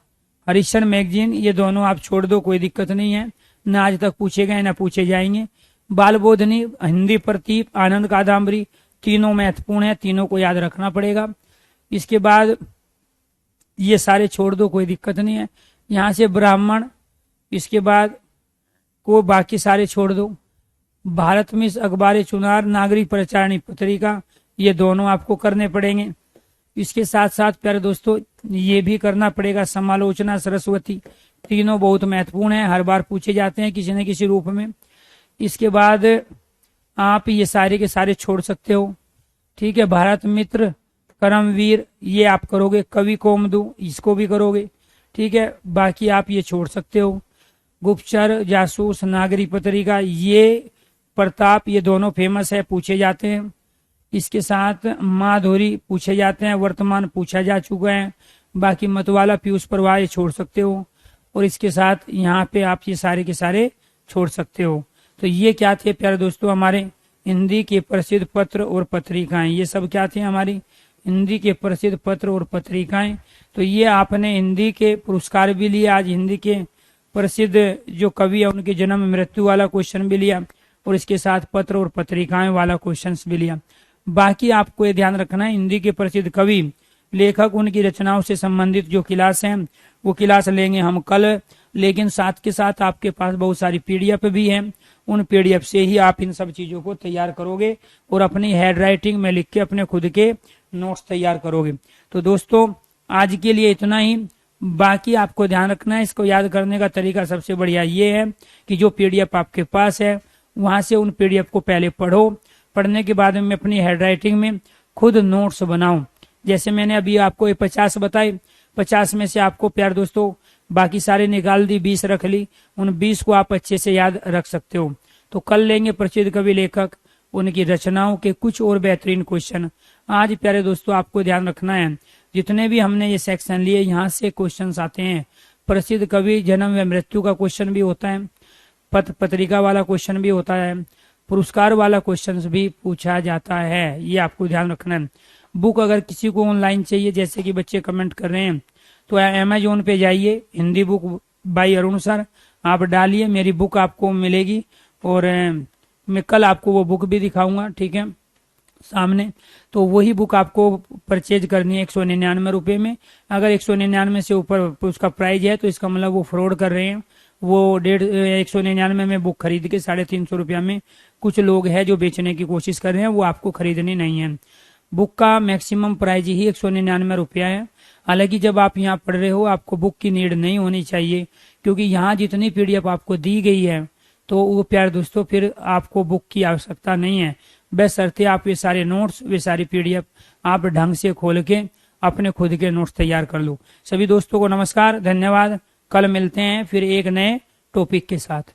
हरिश्चंद्र मैगजीन, ये दोनों आप छोड़ दो, कोई दिक्कत नहीं है, ना आज तक पूछे गए ना पूछे जाएंगे। बाल बोधनी, हिंदी प्रतीप, आनंद कादम्बरी, तीनों महत्वपूर्ण है, तीनों को याद रखना पड़ेगा। इसके बाद ये सारे छोड़ दो, कोई दिक्कत नहीं है। यहाँ से ब्राह्मण, इसके बाद को बाकी सारे छोड़ दो। भारत में अखबार चुनार, नागरिक प्रचारणी पत्रिका, ये दोनों आपको करने पड़ेंगे। इसके साथ साथ प्यारे दोस्तों ये भी करना पड़ेगा, समालोचना सरस्वती, तीनों बहुत महत्वपूर्ण है, हर बार पूछे जाते हैं किसी न किसी रूप में। इसके बाद आप ये सारे के सारे छोड़ सकते हो, ठीक है। भारत मित्र, करमवीर, ये आप करोगे। कवि कोमदू, इसको भी करोगे, ठीक है। बाकी आप ये छोड़ सकते हो। गुप्तचर, जासूस, नागरिक पत्रिका, ये प्रताप, ये दोनों फेमस है, पूछे जाते हैं। इसके साथ माधुरी पूछे जाते हैं, वर्तमान पूछा जा चुका है। बाकी मतवाला, पीयूष प्रवाह, ये छोड़ सकते हो। और इसके साथ यहाँ पे आप ये सारे के सारे छोड़ सकते हो। तो ये क्या थे प्यारे दोस्तों, हमारे हिंदी के प्रसिद्ध पत्र और पत्रिकाएं। ये सब क्या थे, हमारी हिंदी के प्रसिद्ध पत्र और पत्रिकाएं। तो ये आपने हिंदी के पुरस्कार भी लिया, आज हिंदी के प्रसिद्ध जो कवि है उनके जन्म मृत्यु वाला क्वेश्चन भी लिया, और इसके साथ पत्र और पत्रिकाएं वाला क्वेश्चन भी लिया। बाकी आपको ये ध्यान रखना है, हिंदी के प्रसिद्ध कवि, लेखक, उनकी रचनाओं से संबंधित जो क्लास हैं वो क्लास लेंगे हम कल। लेकिन साथ के साथ आपके पास बहुत सारी पीडीएफ भी हैं, उन पीडीएफ से ही आप इन सब चीजों को तैयार करोगे और अपनी हैंड राइटिंग में लिख के अपने खुद के नोट्स तैयार करोगे। तो दोस्तों आज के लिए इतना ही। बाकी आपको ध्यान रखना है, इसको याद करने का तरीका सबसे बढ़िया ये है कि जो पीडीएफ आपके पास है वहां से उन पीडीएफ को पहले पढ़ो, पढ़ने के बाद में अपनी हैंडराइटिंग में खुद नोट्स बनाओ। जैसे मैंने अभी आपको ये 50 बताए, 50 में से आपको प्यार दोस्तों बाकी सारे निकाल दी, 20 रख ली, उन 20 को आप अच्छे से याद रख सकते हो। तो कल लेंगे प्रसिद्ध कवि लेखक उनकी रचनाओं के कुछ और बेहतरीन क्वेश्चन। आज प्यारे दोस्तों आपको ध्यान रखना है, जितने भी हमने ये सेक्शन लिए यहाँ से क्वेश्चन आते हैं। प्रसिद्ध कवि, जन्म व मृत्यु का क्वेश्चन भी होता है, पत्र पत्रिका वाला क्वेश्चन भी होता है, पुरस्कार वाला क्वेश्चन भी पूछा जाता है, ये आपको ध्यान रखना है। बुक अगर किसी को ऑनलाइन चाहिए, जैसे कि बच्चे कमेंट कर रहे हैं, तो अमेजोन पे जाइए, Hindi book by Arun sir आप डालिए, मेरी बुक आपको मिलेगी। और मैं कल आपको वो बुक भी दिखाऊंगा, ठीक है, सामने। तो वही बुक आपको परचेज करनी है 199 रुपये में। अगर 199 से ऊपर उसका प्राइस है तो इसका मतलब वो फ्रॉड कर रहे हैं। वो 199 में बुक खरीद के 350 रुपया में कुछ लोग हैं जो बेचने की कोशिश कर रहे हैं, वो आपको खरीदनी नहीं है। बुक का मैक्सिमम प्राइस ही 199 रुपया है। हालांकि जब आप यहाँ पढ़ रहे हो आपको बुक की नीड नहीं होनी चाहिए, क्योंकि यहाँ जितनी पीडीएफ आपको दी गई है तो वो प्यारे दोस्तों फिर आपको बुक की आवश्यकता नहीं है। बशर्ते आप ये सारे नोट्स, वे सारी पीडीएफ आप ढंग से खोल के अपने खुद के नोट्स तैयार कर लो। सभी दोस्तों को नमस्कार, धन्यवाद। कल मिलते हैं फिर एक नए टॉपिक के साथ।